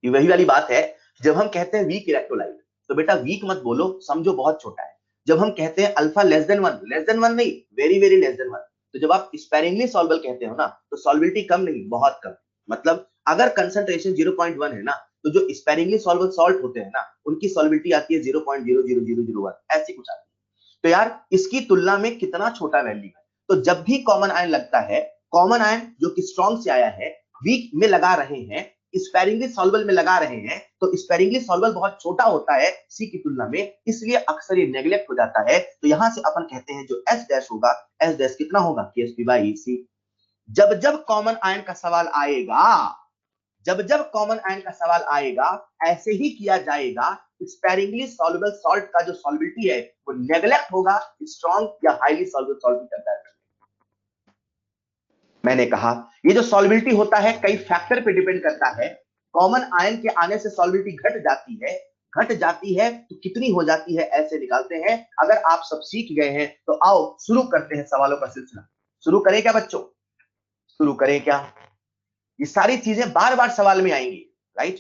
ये वही वाली बात है, जब हम कहते हैं वीक इलेक्ट्रोलाइट तो बेटा वीक मत बोलो, समझो बहुत छोटा है। जब हम कहते हैं अल्फा लेस देन वन नहीं, वेरी वेरी लेस देन 1, तो जब आप स्पेरिंगली सॉल्युबल कहते हो ना तो सॉल्बिलिटी कम नहीं, बहुत कम। मतलब अगर कंसंट्रेशन 0.1 है ना, तो जो स्पेरिंगली सॉल्युबल सॉल्ट होते हैं ना उनकी सॉल्बिलिटी आती है 0.00001, ऐसी कुछ आती है। तो यार इसकी तुलना में कितना छोटा वैल्यू है। तो जब भी कॉमन आयन लगता है, कॉमन आयन जो कि स्ट्रॉन्ग से आया है वीक में लगा रहे हैं, स्पेरिंगली सॉल्युबल में लगा रहे हैं, तो स्पेरिंगली सॉल्युबल बहुत छोटा होता है सी की तुलना में, इसलिए अक्सर ये नेग्लेक्ट हो जाता है। तो यहां से अपन कहते हैं जो S डैश होगा, S डैश कितना होगा? KSP/EC। जब जब कॉमन आयन का सवाल आएगा, जब जब कॉमन आयन का सवाल आएगा, ऐसे ही किया जाएगा। स्पेरिंगली सॉल्युबल सॉल्ट का जो सॉल्बिलिटी है वो नेग्लेक्ट होगा स्ट्रॉन्ग या हाईली सॉल्युबल सॉल्ट की कंपैरिजन में। मैंने कहा ये जो सॉल्बिलिटी होता है कई फैक्टर पे डिपेंड करता है। कॉमन आयन के आने से सॉल्बिलिटी घट जाती है तो कितनी हो जाती है ऐसे निकालते हैं। अगर आप सब सीख गए हैं तो आओ शुरू करते हैं सवालों का सिलसिला। शुरू करें क्या बच्चों? शुरू करें क्या? ये सारी चीजें बार बार सवाल में आएंगी, राइट?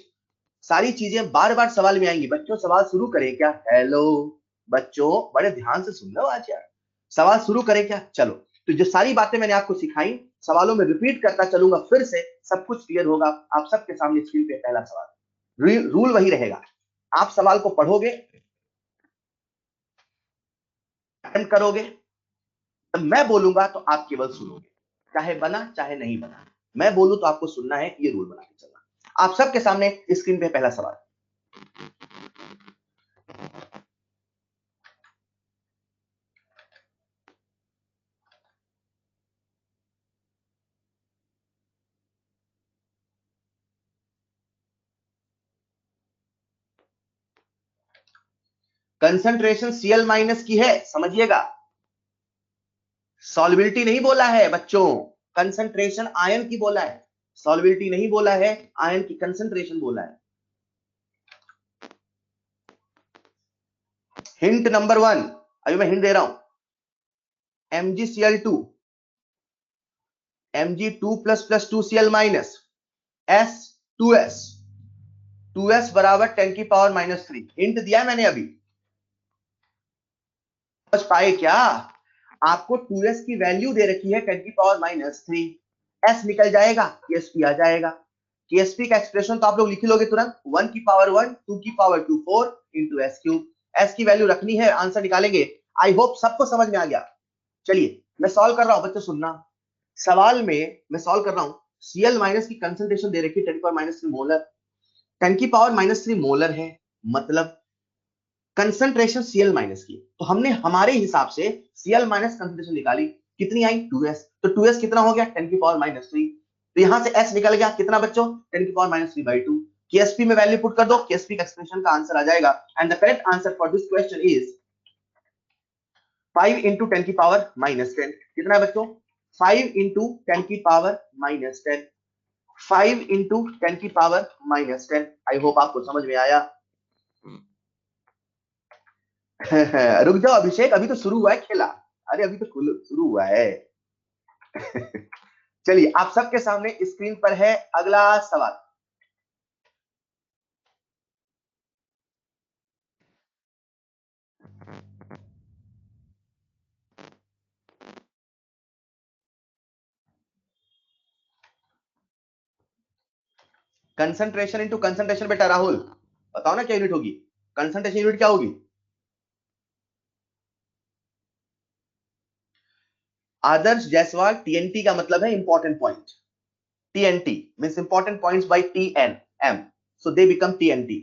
सारी चीजें बार बार सवाल में आएंगी बच्चों। सवाल शुरू करें क्या? हेलो बच्चों, बड़े ध्यान से सुन लो आज यार। सवाल शुरू करें क्या? चलो, तो जो सारी बातें मैंने आपको सिखाई सवालों में रिपीट करता चलूंगा, फिर से सब कुछ क्लियर होगा आप सबके सामने स्क्रीन पे। पहला सवाल, रूल वही रहेगा, आप सवाल को पढ़ोगे, अटेम्प्ट करोगे, तो मैं बोलूंगा तो आप केवल सुनोगे, चाहे बना चाहे नहीं बना। मैं बोलूं तो आपको सुनना है, ये रूल बना के चलना। आप सबके सामने स्क्रीन पे पहला सवाल। कंसंट्रेशन Cl माइनस की है, समझिएगा। सॉल्बिलिटी नहीं बोला है बच्चों, कंसंट्रेशन आयन की बोला है। सॉल्बिलिटी नहीं बोला है, आयन की कंसंट्रेशन बोला है। हिंट नंबर 1, अभी मैं हिंट दे रहा हूं। MgCl2, Mg2 plus 2Cl minus S2S, 2S बराबर 10⁻³ हिंट दिया है मैंने अभी। समझ पाए क्या? आपको 2s की वैल्यू दे रखी है 10⁻³ s निकल जाएगा, Ksp आ जाएगा। Ksp का एक्सप्रेशन तो आप लोग लिख लोगे तुरंत, 1 की पावर 1 2 की पावर 2 4 इंटू s³। s की वैल्यू रखनी है, आंसर निकालेंगे। आई होप सबको समझ में आ गया। चलिए मैं सॉल्व कर रहा हूं बच्चों, सुनना। सवाल में मैं सॉल्व कर रहा हूं। Cl माइनस की कंसंट्रेशन दे रखी है 10⁻³ मोलर, 10⁻³ मोलर है, मतलब कंसंट्रेशन Cl माइनस की। तो हमने हमारे हिसाब से Cl माइनस कंसंट्रेशन निकाली, कितनी आई? 2s। तो 2s कितना हो गया? 10⁻³। तो यहां से s निकल गया कितना बच्चों? 10⁻³ 2। Ksp में वैल्यू पुट कर दो, Ksp का एक्सप्रेशन का आंसर आ जाएगा। And the correct answer for this question is 5 into 10⁻⁻10। कितना है बच्चों? 5 इंटू 10⁻⁻10। 5 इंटू 10⁻⁻10। आई होप आपको समझ में आया। रुक जाओ अभिषेक, अभी तो शुरू हुआ है खेला। अरे अभी तो शुरू हुआ है। चलिए आप सबके सामने स्क्रीन पर है अगला सवाल। कंसंट्रेशन इंटू कंसंट्रेशन बेटा राहुल, बताओ ना क्या यूनिट होगी? कंसंट्रेशन यूनिट क्या होगी? आदर्श जायसवाल, टीएनटी का मतलब है important point. TNT means important points by TNM, so they become TNT.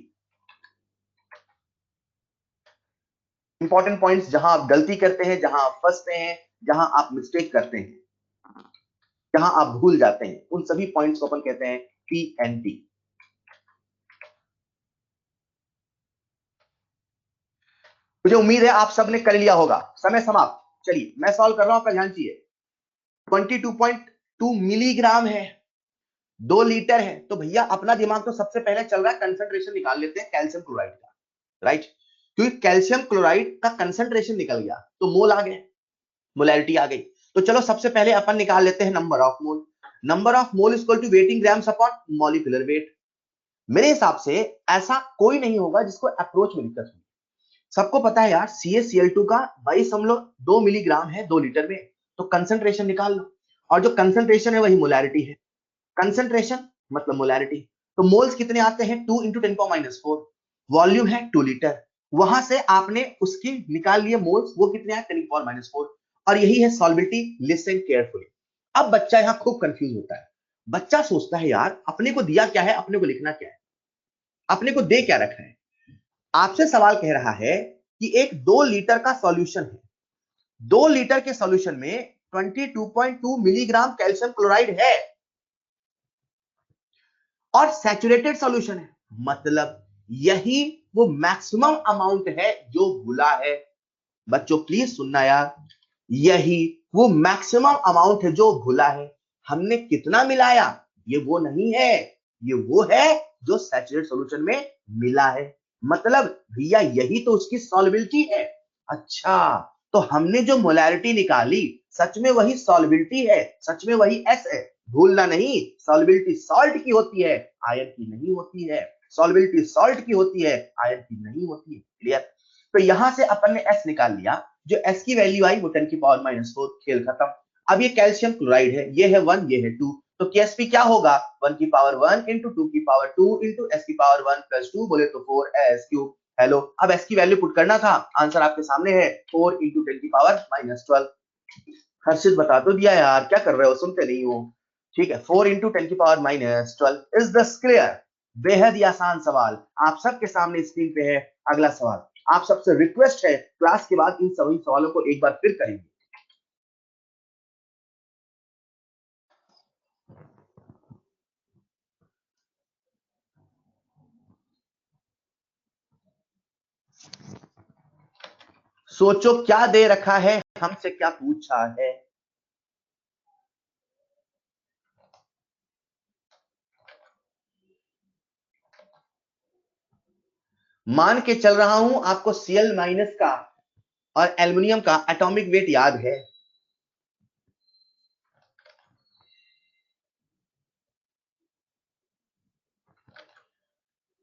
Important points जहां आप गलती करते हैं, जहां आप फंसते हैं, जहां आप मिस्टेक करते हैं, जहां आप भूल जाते हैं, उन सभी पॉइंट्स को अपन कहते हैं टीएनटी। मुझे उम्मीद है आप सबने कर लिया होगा। समय समाप्त। चलिए मैं सॉल्व कर रहा हूं, आपका ध्यान चाहिए। 22.2 मिलीग्राम है, 2 लीटर है, तो भैया अपना दिमाग तो सबसे पहले चल रहा है कंसंट्रेशन निकाल लेते हैं कैल्शियम क्लोराइड का, राइट? क्योंकि कैल्शियम क्लोराइड का कंसंट्रेशन निकल गया तो मोल आ गए, मोलैरिटी आ गई। तो चलो सबसे पहले अपन निकाल लेते हैं number of mole. Number of mole equal to weight in grams upon molecular weight. मेरे हिसाब से ऐसा कोई नहीं होगा जिसको अप्रोच में दिक्कत हो। सबको पता है यार CaCl2 का 22.2 मिलीग्राम है 2 लीटर में, तो कंसंट्रेशन निकाल लो। और जो कंसंट्रेशन है वही मोलैरिटी है, कंसंट्रेशन मतलब मोलैरिटी। तो मोल्स कितने आते हैं? 2 इंटू 10⁻⁴। वॉल्यूम है 2 लीटर, वहां से आपने उसकी निकाल लिए मोल्स, वो कितने आए? 10⁻⁴। और यही है सॉल्बिलिटी। Listen carefully. अब बच्चा यहां खूब कंफ्यूज होता है। बच्चा सोचता है यार अपने को दिया क्या है, अपने को लिखना क्या है, अपने को दे क्या रखा है। आपसे सवाल कह रहा है कि एक 2 लीटर का सॉल्यूशन है, 2 लीटर के सॉल्यूशन में 22.2 मिलीग्राम कैल्शियम क्लोराइड है और सैचुरेटेड सॉल्यूशन है, मतलब यही वो मैक्सिमम अमाउंट है जो घुला है। बच्चों प्लीज सुनना यार, यही वो मैक्सिमम अमाउंट है जो घुला है। हमने कितना मिलाया ये वो नहीं है, ये वो है जो सैचुरेट सॉल्यूशन में मिला है। मतलब भैया यही तो उसकी सॉल्युबिलिटी है। अच्छा, तो हमने जो मोलैरिटी निकाली सच में वही सॉल्युबिलिटी है, सच में वही एस है। भूलना नहीं, सॉल्युबिलिटी सॉल्ट की होती है, आयन की नहीं होती है। सॉल्युबिलिटी सॉल्ट की होती है, आयन की नहीं होती है। क्लियर? तो यहां से अपन ने एस निकाल लिया, जो एस की वैल्यू आई वो 10 की पावर -4, खेल खत्म। अब ये कैल्शियम क्लोराइड है, ये है 1, ये है 2, तो केएसपी क्या होगा 1 की पावर 1 इंटू 2 की पावर 2 इंटू एस की पावर 1 प्लस 2 बोले तो 4s क्यूब। हेलो, अब एस की वैल्यू पुट करना था, आंसर आपके सामने है 4 इंटू 10 की पावर -12। हर्षित बता तो दिया यार, क्या कर रहे हो, सुनते नहीं हो। ठीक है, 4 इंटू 10 की पावर -12 इज द क्लियर। बेहद ही आसान सवाल आप सबके सामने स्क्रीन पे है। अगला सवाल आप सबसे रिक्वेस्ट है, क्लास के बाद इन सभी सवालों को एक बार फिर करेंगे। सोचो क्या दे रखा है, हमसे क्या पूछा है। मान के चल रहा हूं आपको Cl- का और एल्युमिनियम का एटॉमिक वेट याद है।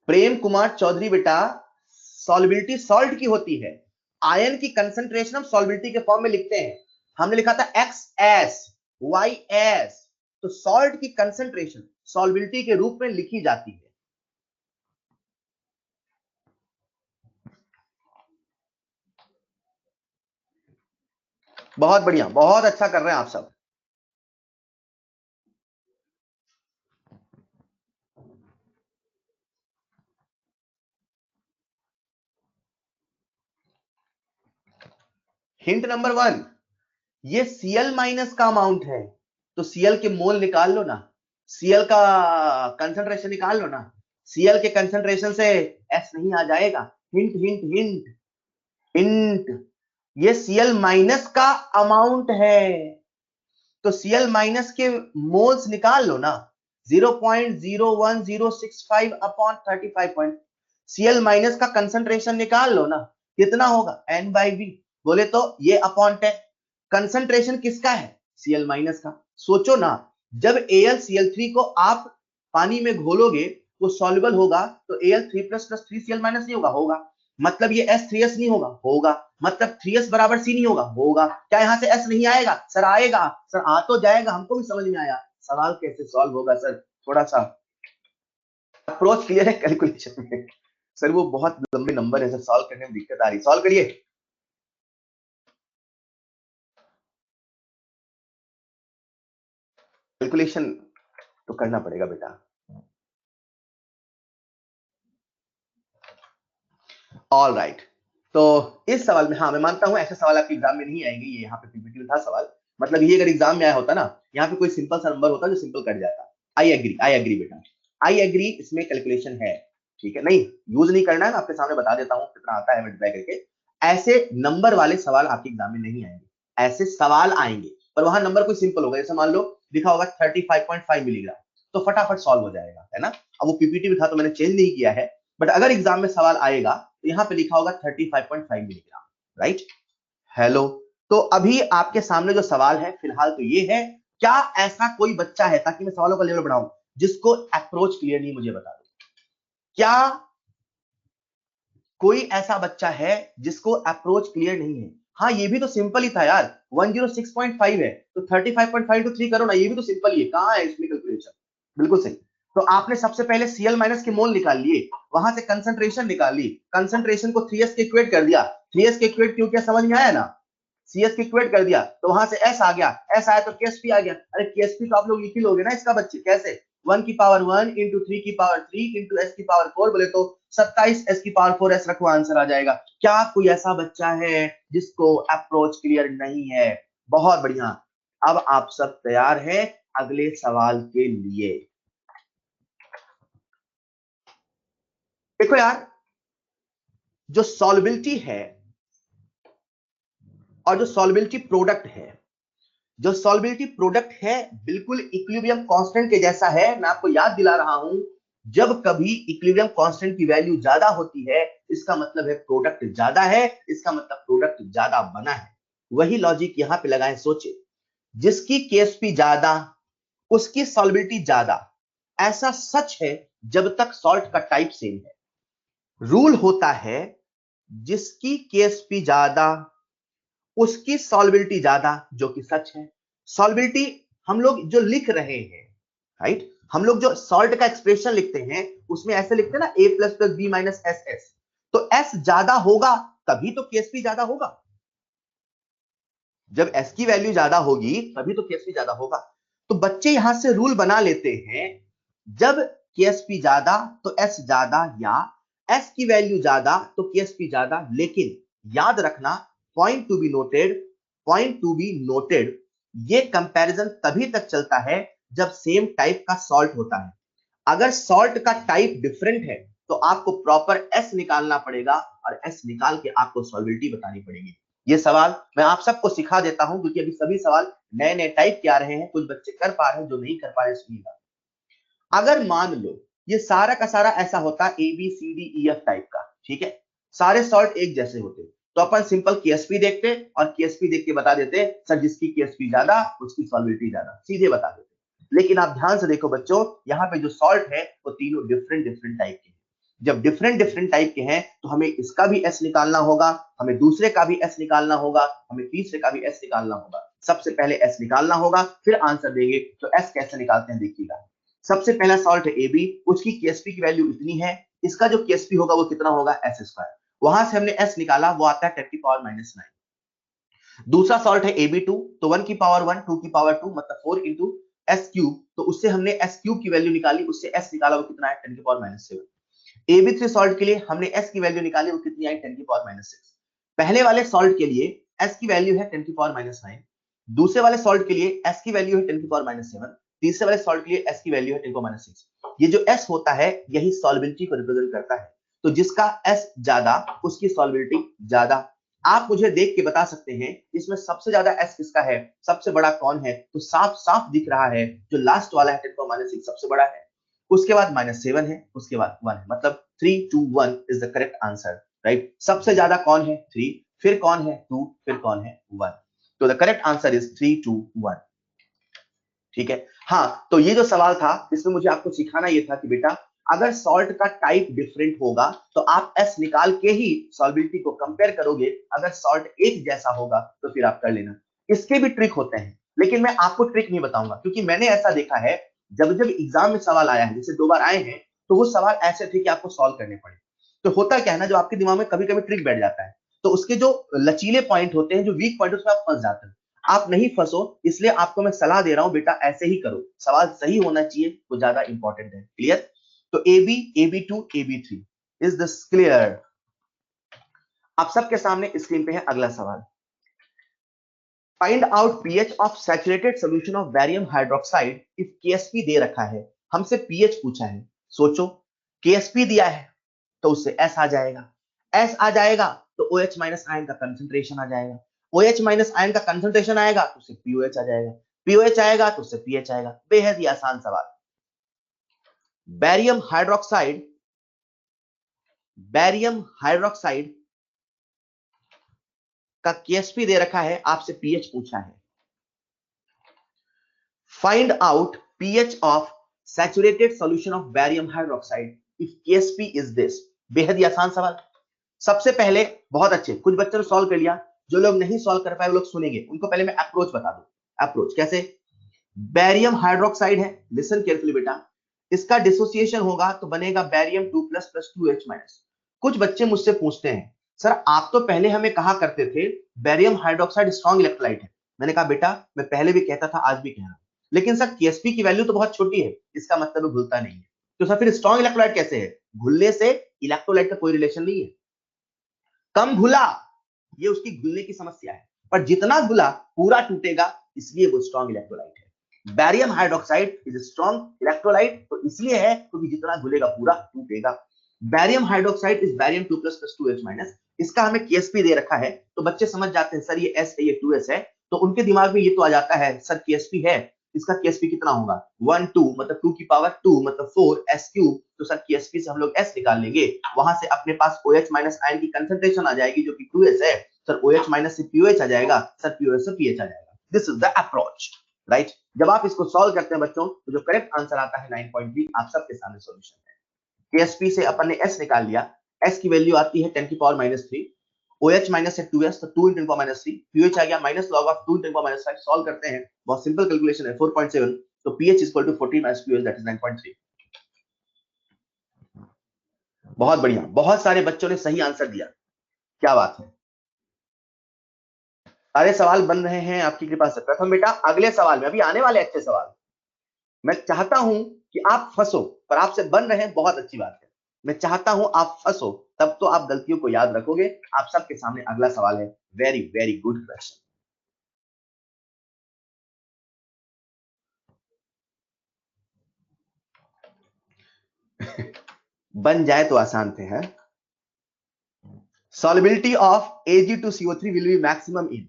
प्रेम कुमार चौधरी बेटा, सॉल्युबिलिटी सॉल्ट की होती है, आयन की कंसंट्रेशन हम सॉल्युबिलिटी के फॉर्म में लिखते हैं। हमने लिखा था XS YS, तो सॉल्ट की कंसंट्रेशन सॉल्युबिलिटी के रूप में लिखी जाती है। बहुत बढ़िया, बहुत अच्छा कर रहे हैं आप सब। हिंट नंबर 1, ये Cl- का अमाउंट है, तो Cl के मोल निकाल लो ना, Cl का कंसंट्रेशन निकाल लो ना। Cl के कंसंट्रेशन से S नहीं आ जाएगा। हिंट हिंट हिंट हिंट, ये Cl- का अमाउंट है, तो Cl- के मोल्स निकाल लो ना। 0.01065 अपॉन 35 Cl- का कंसंट्रेशन निकाल लो ना, कितना होगा N/V, बोले तो ये अपॉन 10। कंसंट्रेशन किसका है Cl- का। सोचो ना, जब AlCl3 को आप पानी में घोलोगे वो सॉल्युबल होगा, तो Al3++ 3Cl- नहीं होगा, होगा। मतलब ये S3S नहीं होगा, होगा। मतलब 3S बराबर C नहीं होगा, होगा। क्या यहाँ से S नहीं आएगा सर? आएगा सर, आ तो जाएगा, हमको भी समझ में आया। सवाल कैसे सॉल्व होगा सर, थोड़ा सा अप्रोच क्लियर है कैलकुलेशन में। सर वो बहुत लंबे नंबर है सर, सॉल्व करने में दिक्कत आ रही, सॉल्व करिए। कैलकुलेशन तो करना पड़ेगा बेटा। ऑल राइट, तो इस सवाल में, हाँ मैं मानता हूं ऐसे सवाल आपके एग्जाम में नहीं आएंगे, ये यहाँ पे पीपीटी में था सवाल। मतलब ये अगर एग्जाम में आया होता ना, यहाँ पे कोई सिंपल सा नंबर होता जो सिंपल कट जाता। आई एग्री बेटा, आई एग्री, इसमें कैलकुलेशन है। ठीक है, नहीं यूज नहीं करना है, मैं आपके सामने बता देता हूँ कितना आता है मल्टीप्लाई करके। ऐसे नंबर वाले सवाल आपके एग्जाम में नहीं आएंगे, ऐसे सवाल आएंगे पर वहां नंबर कोई सिंपल होगा। जैसे मान लो लिखा होगा 35.5 मिलीग्राम, तो फटाफट सॉल्व हो जाएगा, है ना। अब वो पीपीटी में था तो मैंने चेंज नहीं किया है, बट अगर एग्जाम में सवाल आएगा तो यहाँ पे लिखा होगा 35.5 मिलीग्राम, राइट। हेलो, तो अभी आपके सामने जो सवाल है फिलहाल तो ये है, क्या ऐसा कोई बच्चा है, ताकि मैं सवालों का लेवल बढ़ाऊं, जिसको अप्रोच क्लियर नहीं, मुझे बता दो। क्या कोई ऐसा बच्चा है जिसको अप्रोच क्लियर नहीं है? हाँ ये भी तो सिंपल ही था यार, 106.5 है तो 35.5 to 3 करो ना, ये भी तो सिंपल ही है, कहां है इसमें कैलकुलेशन। बिल्कुल सही। तो आपने सबसे पहले Cl- के मोल निकाल लिए, वहां से कंसंट्रेशन निकाल ली, कंसंट्रेशन को 3s के इक्वेट कर दिया। 3s के इक्वेट क्यों किया समझ में आया ना, CS के इक्वेट कर दिया तो वहां से S आ गया, S आया तो KSP आ गया। अरे KSP तो आप लोग लिख ही लोगे ना इसका बच्चे, कैसे 1 की पावर 1 इंटू 3 की पावर 3 इंटू S की पावर 4, बोले तो 27 S की पावर 4 S रखो, आंसर आ जाएगा। क्या कोई ऐसा बच्चा है जिसको अप्रोच क्लियर नहीं है? बहुत बढ़िया, अब आप सब तैयार हैं अगले सवाल के लिए। देखो यार, जो सॉल्युबिलिटी है और जो सॉल्युबिलिटी प्रोडक्ट है, जो सॉल्बिलिटी प्रोडक्ट है बिल्कुल इक्विलिब्रियम कांस्टेंट के जैसा है। मैं आपको याद दिला रहा हूं, जब कभी इक्विलिब्रियम कांस्टेंट की वैल्यू ज्यादा होती है इसका मतलब है प्रोडक्ट ज्यादा है, इसका मतलब प्रोडक्ट ज्यादा बना है। वही लॉजिक यहां पे लगाएं। सोचे, जिसकी केएसपी ज्यादा उसकी सॉल्बिलिटी ज्यादा, ऐसा सच है जब तक सॉल्ट का टाइप सेम है। रूल होता है जिसकी केएसपी ज्यादा उसकी सॉल्बिलिटी ज्यादा, जो कि सच है। सॉल्बिलिटी हम लोग जो लिख रहे हैं, राइट, हम लोग जो सॉल्ट का एक्सप्रेशन लिखते हैं उसमें ऐसे लिखते हैं ना, a plus plus B minus S S. तो एस ज्यादा होगा तभी तो केएसपी ज्यादा होगा। जब एस की वैल्यू ज्यादा होगी तभी तो केएसपी ज्यादा होगा। तो बच्चे यहां से रूल बना लेते हैं, जब केएसपी ज्यादा तो एस ज्यादा, या एस की वैल्यू ज्यादा तो केएसपी ज्यादा। लेकिन याद रखना, point to be noted, point to be noted, ये कंपैरिजन तभी तक चलता है जब सेम टाइप का सॉल्ट होता है। अगर सॉल्ट का टाइप डिफरेंट है तो आपको प्रॉपर एस निकालना पड़ेगा और एस निकाल के आपको सॉल्बिलिटी बतानी पड़ेगी। ये सवाल मैं आप सबको सिखा देता हूं क्योंकि अभी सभी सवाल नए नए टाइप के आ रहे हैं, कुछ बच्चे कर पा रहे हैं, जो नहीं कर पा रहे सुनिएगा। अगर मान लो ये सारा का सारा ऐसा होता A B C D E F type का, ठीक है, सारे सॉल्ट एक जैसे होते, तो अपन सिंपल केएसपी देखते और केएसपी देख के बता देते सर जिसकी केएसपी ज्यादा उसकी सॉल्बिलिटी ज्यादा, सीधे बता देते। लेकिन आप ध्यान से देखो बच्चों, यहाँ पे जो सॉल्ट है वो तीनों डिफरेंट डिफरेंट टाइप के हैं। जब डिफरेंट डिफरेंट टाइप के हैं तो हमें इसका भी एस निकालना होगा, हमें दूसरे का भी एस निकालना होगा, हमें तीसरे का भी एस निकालना होगा। सबसे पहले एस निकालना होगा फिर आंसर देंगे। तो एस कैसे निकालते हैं देखिएगा। सबसे पहला सॉल्ट है ए बी, उसकी केएसपी की वैल्यू इतनी है, इसका जो केएसपी होगा वो कितना होगा, एस स्क्वायर। वहां से हमने एस निकाला, वो आता है 10 की पावर -9। दूसरा सॉल्ट है AB2, तो 1 की पावर 1, 2 की पावर 2 मतलब 4 इंटू एस क्यूब, तो उससे हमने एस क्यूब की वैल्यू निकाली, उससे एस निकाला, वो कितना है 10 की पावर -7। AB3 सॉल्ट के लिए हमने एस की वैल्यू निकाली, वो कितनी आई 10 की पावर -6। पहले वाले सॉल्ट के लिए एस की वैल्यू है 10 की पावर -9, दूसरे वाले सॉल्ट के लिए एस की वैल्यू है 10 की पावर -7, तीसरे वाले सॉल्ट के लिए एस की वैल्यू है 10 की पावर -6। ये जो एस होता है यही सॉल्बिलिटी को रिप्रेजेंट करता है। तो जिसका एस ज्यादा उसकी सॉल्बिलिटी ज्यादा। आप मुझे देख के बता सकते हैं इसमें सबसे ज्यादा एस किसका है, सबसे बड़ा कौन है, तो साफ साफ दिख रहा है जो लास्ट वाला है 10 की पावर -6 सबसे बड़ा है, उसके बाद -7 है, उसके बाद 1 है, मतलब 3 2 1 is the correct answer, right. सबसे ज्यादा कौन है 3, फिर कौन है 2, फिर कौन है 1। तो द करेक्ट आंसर इज 3 2 1। ठीक है। हाँ, तो ये जो सवाल था इसमें मुझे आपको सिखाना ये था कि बेटा अगर सॉल्ट का टाइप डिफरेंट होगा तो आप एस निकाल के ही सॉल्बिलिटी को कंपेयर करोगे, अगर सॉल्ट एक जैसा होगा तो फिर आप कर लेना। इसके भी ट्रिक होते हैं लेकिन मैं आपको ट्रिक नहीं बताऊंगा क्योंकि मैंने ऐसा देखा है जब जब एग्जाम में सवाल आया है, जैसे 2 बार आए हैं, तो वो सवाल ऐसे थे कि आपको सॉल्व करने पड़े। तो होता क्या है ना, जो आपके दिमाग में कभी कभी ट्रिक बैठ जाता है तो उसके जो लचीले पॉइंट होते हैं, जो वीक पॉइंट, उसमें आप फंस जाते हैं। आप नहीं फंसो, इसलिए आपको मैं सलाह दे रहा हूं बेटा ऐसे ही करो, सवाल सही होना चाहिए वो ज्यादा इंपॉर्टेंट है। क्लियर? तो AB AB2 AB3 is this clear? आप सबके सामने स्क्रीन पे है अगला सवाल। Find out pH of saturated solution of barium hydroxide if Ksp दे रखा है। हमसे पीएच पूछा है। सोचो, केएसपी दिया है तो उससे एस आ जाएगा, एस आ जाएगा तो OH माइनस आयन का कंसंट्रेशन आ जाएगा, OH माइनस आयन का कंसंट्रेशन आएगा तो उससे POH आ जाएगा, POH आएगा तो उससे पीएच आएगा। बेहद ही आसान सवाल। बैरियम हाइड्रोक्साइड, बैरियम हाइड्रोक्साइड का केएसपी दे रखा है, आपसे पीएच पूछा है। Find out pH of saturated solution of barium hydroxide if Ksp is this. बेहद ही आसान सवाल। सबसे पहले बहुत अच्छे कुछ बच्चों ने सॉल्व कर लिया, जो लोग नहीं सॉल्व कर पाए वो लोग सुनेंगे, उनको पहले मैं अप्रोच बता दूं। अप्रोच कैसे? बैरियम हाइड्रोक्साइड है, लिसन केयरफुली बेटा, इसका डिसोसिएशन होगा तो बनेगा barium 2 plus plus 2H minus. कुछ बच्चे मुझसे पूछते हैं सर आप तो पहले हमें कहा करते थे बैरियम हाइड्रोक्साइड स्ट्रॉन्ग इलेक्ट्रोलाइट है। मैंने कहा बेटा मैं पहले भी कहता था आज भी कह रहा हूं, लेकिन सर केएसपी की वैल्यू तो बहुत छोटी है, इसका मतलब घुलता नहीं है। तो सर फिर स्ट्रॉन्ग इलेक्ट्रोलाइट कैसे है? घुलने से इलेक्ट्रोलाइट का कोई रिलेशन नहीं है। कम घुला ये उसकी घुलने की समस्या है, पर जितना घुला पूरा टूटेगा, इसलिए वो स्ट्रॉन्ग इलेक्ट्रोलाइट है। Barium hydroxide is strong electrolyte, तो इसलिए है क्योंकि जितना घुलेगा पूरा टूटेगा। Barium hydroxide is barium 2 plus plus 2H minus. इसका हमें केएसपी दे रखा है तो बच्चे समझ जाते हैं सर ये S है ये 2S है, तो उनके दिमाग में ये तो आ जाता है सर केएसपी है, इसका केएसपी कितना होगा 1 2 मतलब 2 की पावर 2 मतलब 4 s क्यूब, तो सर केएसपी से हम लोग s निकाल लेंगे, वहां से अपने पास OH माइनस आयन की कंसंट्रेशन आ जाएगी जो कि 2s है, सर OH माइनस से POH आ जाएगा, सर POH से pH आ जाएगा। This is the approach, right. जब आप इसको सॉल्व करते हैं बच्चों तो जो करेक्ट आंसर आता है 9.3 आप सबके सामने सॉल्यूशन है। केएसपी से अपन ने s निकाल लिया, s की वैल्यू आती है 10 की पावर -3, OH माइनस से 2s तो 2 × 10⁻³ pH आ गया माइनस लॉग ऑफ 2 × 10⁻⁵, सॉल्व करते हैं, बहुत सिंपल कैलकुलेशन है 4.7, तो pH = 14 - POH दैट इज 9.3। बहुत बढ़िया, बहुत सारे बच्चों ने सही आंसर दिया, क्या बात है, सारे सवाल बन रहे हैं आपकी कृपा से। प्रथम बेटा अगले सवाल में, अभी आने वाले अच्छे सवाल, मैं चाहता हूं कि आप फंसो, पर आपसे बन रहे हैं, बहुत अच्छी बात है। मैं चाहता हूं आप फंसो, तब तो आप गलतियों को याद रखोगे। आप सबके सामने अगला सवाल है, वेरी वेरी गुड क्वेश्चन। बन जाए तो आसान थे है। Solubility of Ag2CO3 will be maximum in,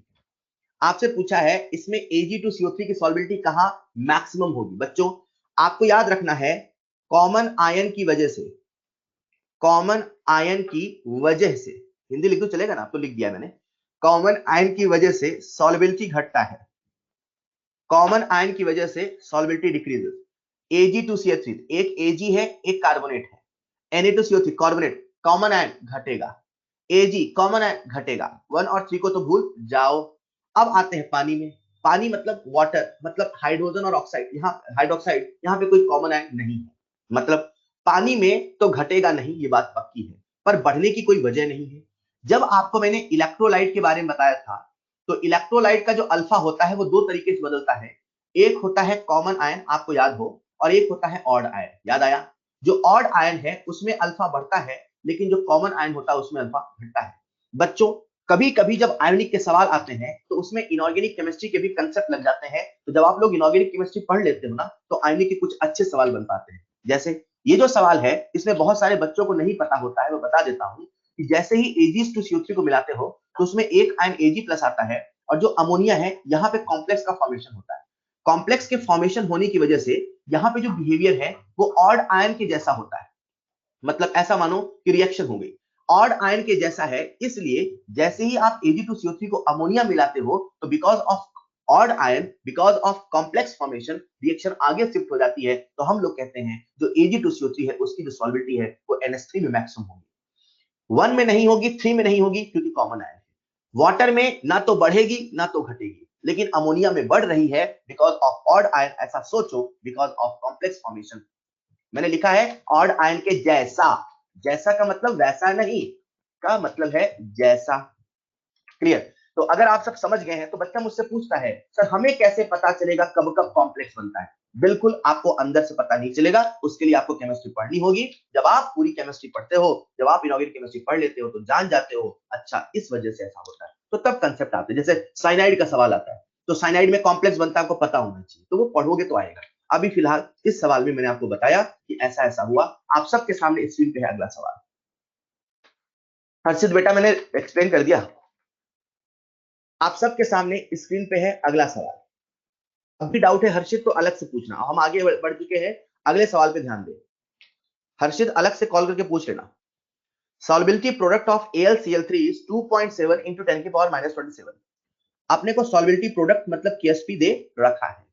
आपसे पूछा है इसमें Ag2CO3 की सॉल्युबिलिटी कहां मैक्सिमम होगी। बच्चों आपको याद रखना है, कॉमन आयन की वजह से, कॉमन आयन की वजह से, हिंदी लिख दो चलेगा ना, अब तो लिख दिया मैंने, कॉमन आयन की वजह से सॉल्युबिलिटी घटता है, कॉमन आयन की वजह से सॉल्युबिलिटी डिक्रीजेस। Ag2CO3 एक Ag है एक कार्बोनेट है, Na2CO3 कार्बोनेट, कॉमन आयन घटेगा, Ag कॉमन आयन घटेगा, 1 और 3 को तो भूल जाओ। अब आते हैं पानी में, पानी मतलब वाटर, मतलब हाइड्रोजन और ऑक्साइड, यहाँ हाइड्रोक्साइड, यहाँ पे कोई कॉमन आयन नहीं है, मतलब पानी में तो घटेगा नहीं, ये बात पक्की है, पर बढ़ने की कोई वजह नहीं है। जब आपको मैंने इलेक्ट्रोलाइट के बारे में बताया था, तो इलेक्ट्रोलाइट का जो अल्फा होता है वो दो तरीके से बदलता है, एक होता है कॉमन आयन, आपको याद हो, और एक होता है ऑड आयन, याद आया। जो ऑड आयन है उसमें अल्फा बढ़ता है, लेकिन जो कॉमन आयन होता है उसमें अल्फा घटता है। बच्चों कभी कभी जब आयोनिक के सवाल आते हैं तो उसमें इनऑर्गेनिक केमिस्ट्री के भी कंसेप्ट लग जाते हैं, तो जब आप लोग इनऑर्गेनिक केमिस्ट्री पढ़ लेते हो ना, तो आयोनिक के कुछ अच्छे सवाल बन पाते हैं। जैसे ये जो सवाल है इसमें बहुत सारे बच्चों को नहीं पता होता है, वो बता देता हूं कि जैसे ही Ag2CO3 को मिलाते हो तो उसमें एक आयन Ag+ आता है, और जो अमोनिया है यहाँ पे कॉम्प्लेक्स का फॉर्मेशन होता है। कॉम्प्लेक्स के फॉर्मेशन होने की वजह से यहाँ पे जो बिहेवियर है वो ऑड आयन के जैसा होता है, मतलब ऐसा मानो कि रिएक्शन हो गई, ऑड आयन के जैसा है, इसलिए जैसे ही आप Ag2CO3 को अमोनिया मिलाते हो तो because of odd ion, because of complex formation, reaction आगे शिफ्ट हो जाती है, तो हम लोग कहते हैं जो Ag2CO3 है उसकी जो सॉल्युबिलिटी है वो NH3 में मैक्सिमम होगी, 1 में नहीं होगी, 3 में नहीं होगी, क्योंकि कॉमन आयन है। वाटर में ना तो बढ़ेगी ना तो घटेगी, लेकिन अमोनिया में बढ़ रही है बिकॉज ऑफ ऑड आयन, ऐसा सोचो, बिकॉज ऑफ कॉम्प्लेक्स फॉर्मेशन। मैंने लिखा है ऑड आयन के जैसा, जैसा का मतलब वैसा नहीं, का मतलब है जैसा, क्लियर। तो अगर आप सब समझ गए हैं तो बच्चा मुझसे पूछता है सर हमें कैसे पता चलेगा कब कब कॉम्प्लेक्स बनता है। बिल्कुल आपको अंदर से पता नहीं चलेगा, उसके लिए आपको केमिस्ट्री पढ़नी होगी। जब आप पूरी केमिस्ट्री पढ़ते हो, जब आप इनऑर्गेनिक केमिस्ट्री पढ़ लेते हो तो जान जाते हो अच्छा इस वजह से ऐसा होता है, तो तब कंसेप्ट आते हैं। जैसे साइनाइड का सवाल आता है, तो साइनाइड में कॉम्प्लेक्स बनता है, आपको पता होना चाहिए, तो वो पढ़ोगे तो आएगा। अभी फिलहाल इस सवाल में मैंने आपको बताया कि ऐसा ऐसा हुआ। आप सबके सामने स्क्रीन पे है अगला सवाल। हर्षित बेटा मैंने एक्सप्लेन कर दिया, आप सबके सामने स्क्रीन पे है अगला सवाल। अभी डाउट है हर्षित तो अलग से पूछना, हम आगे बढ़ चुके हैं, अगले सवाल पे ध्यान दें। हर्षित अलग से कॉल करके पूछ लेना। Solubility product of AlCl3 is 2.7 into 10 की पावर -27। आपने को सॉल्युबिलिटी प्रोडक्ट मतलब KSP दे रखा है।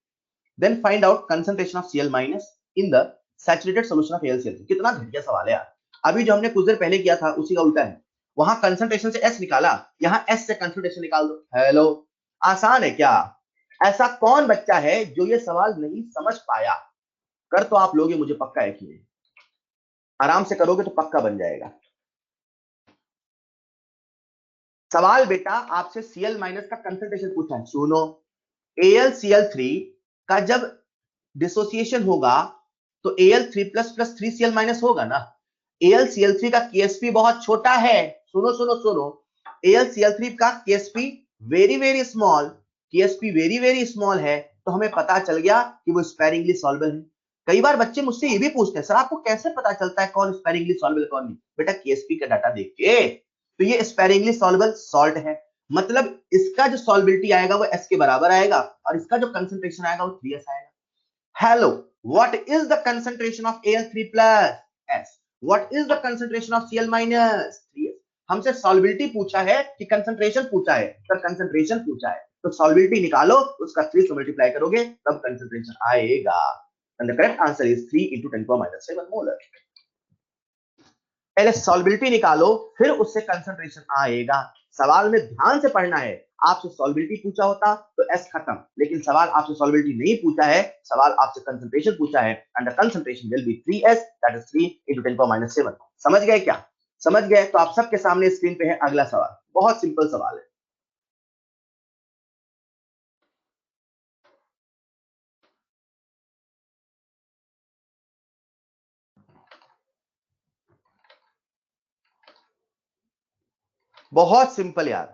Then find out concentration of Cl- in the saturated solution of AlCl3। कितना घटिया सवाल है यार, अभी जो हमने कुछ देर पहले किया था उसी का उल्टा है। वहां कंसंट्रेशन से S निकाला, यहाँ S से कंसंट्रेशन निकाल दो। हेलो, आसान है क्या? ऐसा कौन बच्चा है जो ये सवाल नहीं समझ पाया? कर तो आप लोगे, मुझे पक्का यकीन है, आराम से करोगे तो पक्का बन जाएगा। सवाल बेटा आपसे Cl- का कंसंट्रेशन पूछा है, सुनो। AlCl3 का जब डिसोसिएशन होगा तो Al3++ 3Cl- होगा ना। AlCl3 का KSP बहुत छोटा है, सुनो सुनो सुनो, AlCl3 का KSP very very small, KSP very very small है, तो हमें पता चल गया कि वो स्पेरिंगली सॉल्युबल है। कई बार बच्चे मुझसे ये भी पूछते हैं सर आपको कैसे पता चलता है कौन स्पेरिंगली सॉल्युबल कौन नहीं? बेटा KSP का डाटा देख के, तो ये स्पेरिंगली सॉल्युबल सॉल्ट है। मतलब इसका जो सॉल्बिलिटी आएगा वो S के बराबर आएगा और इसका जो कंसंट्रेशन आएगा वो 3S आएगा। Hello, what is the concentration of Al3 plus S? What is the concentration of Cl minus 3S? हमसे सॉल्बिलिटी पूछा है कि कंसंट्रेशन पूछा है? सर कंसंट्रेशन पूछा है, तो सॉल्बिलिटी निकालो, उसका 3 से मल्टीप्लाई करोगे तब कंसंट्रेशन आएगा। And the correct answer is 3 × 10⁻⁷ molar. पहले सॉल्बिलिटी निकालो फिर उससे कंसंट्रेशन आएगा। सवाल में ध्यान से पढ़ना है। आपसे सॉल्बिलिटी पूछा होता तो S खत्म, लेकिन सवाल आपसे सॉल्बिलिटी नहीं पूछा है, सवाल आपसे कंसंट्रेशन पूछा है and the concentration will be 3S, that is 3 × 10⁻⁷। समझ गए क्या? समझ गए? तो आप सबके सामने स्क्रीन पे है अगला सवाल। बहुत सिंपल सवाल है। बहुत सिंपल यार,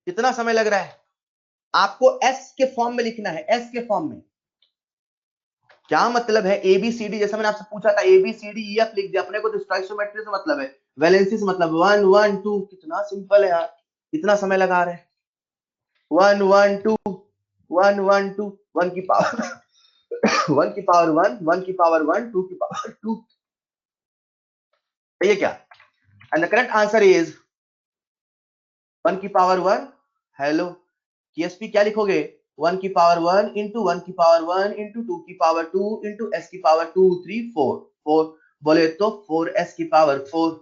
कितना समय लग रहा है? आपको S के फॉर्म में लिखना है, S के फॉर्म में। क्या मतलब है ABCD? जैसा मैंने आपसे पूछा था ABCDEF लिख दिया अपने को, तो स्टोइकियोमेट्री से मतलब है, वैलेंसी से मतलब 1 1 2। कितना सिंपल है यार, कितना समय लगा रहे हैं? 1 1 2 1 1 2 1 की पावर 1 की पावर 1 1 की पावर 1 2 की पावर 2। ये क्या? And the correct answer is 1 की पावर 1। हेलो, KSP क्या लिखोगे? 1 की पावर 1 इंटू 1 की पावर 1 इंटू 2 की पावर 2 इंटू S की पावर 2 3 4 4 बोले तो 4S की पावर 4।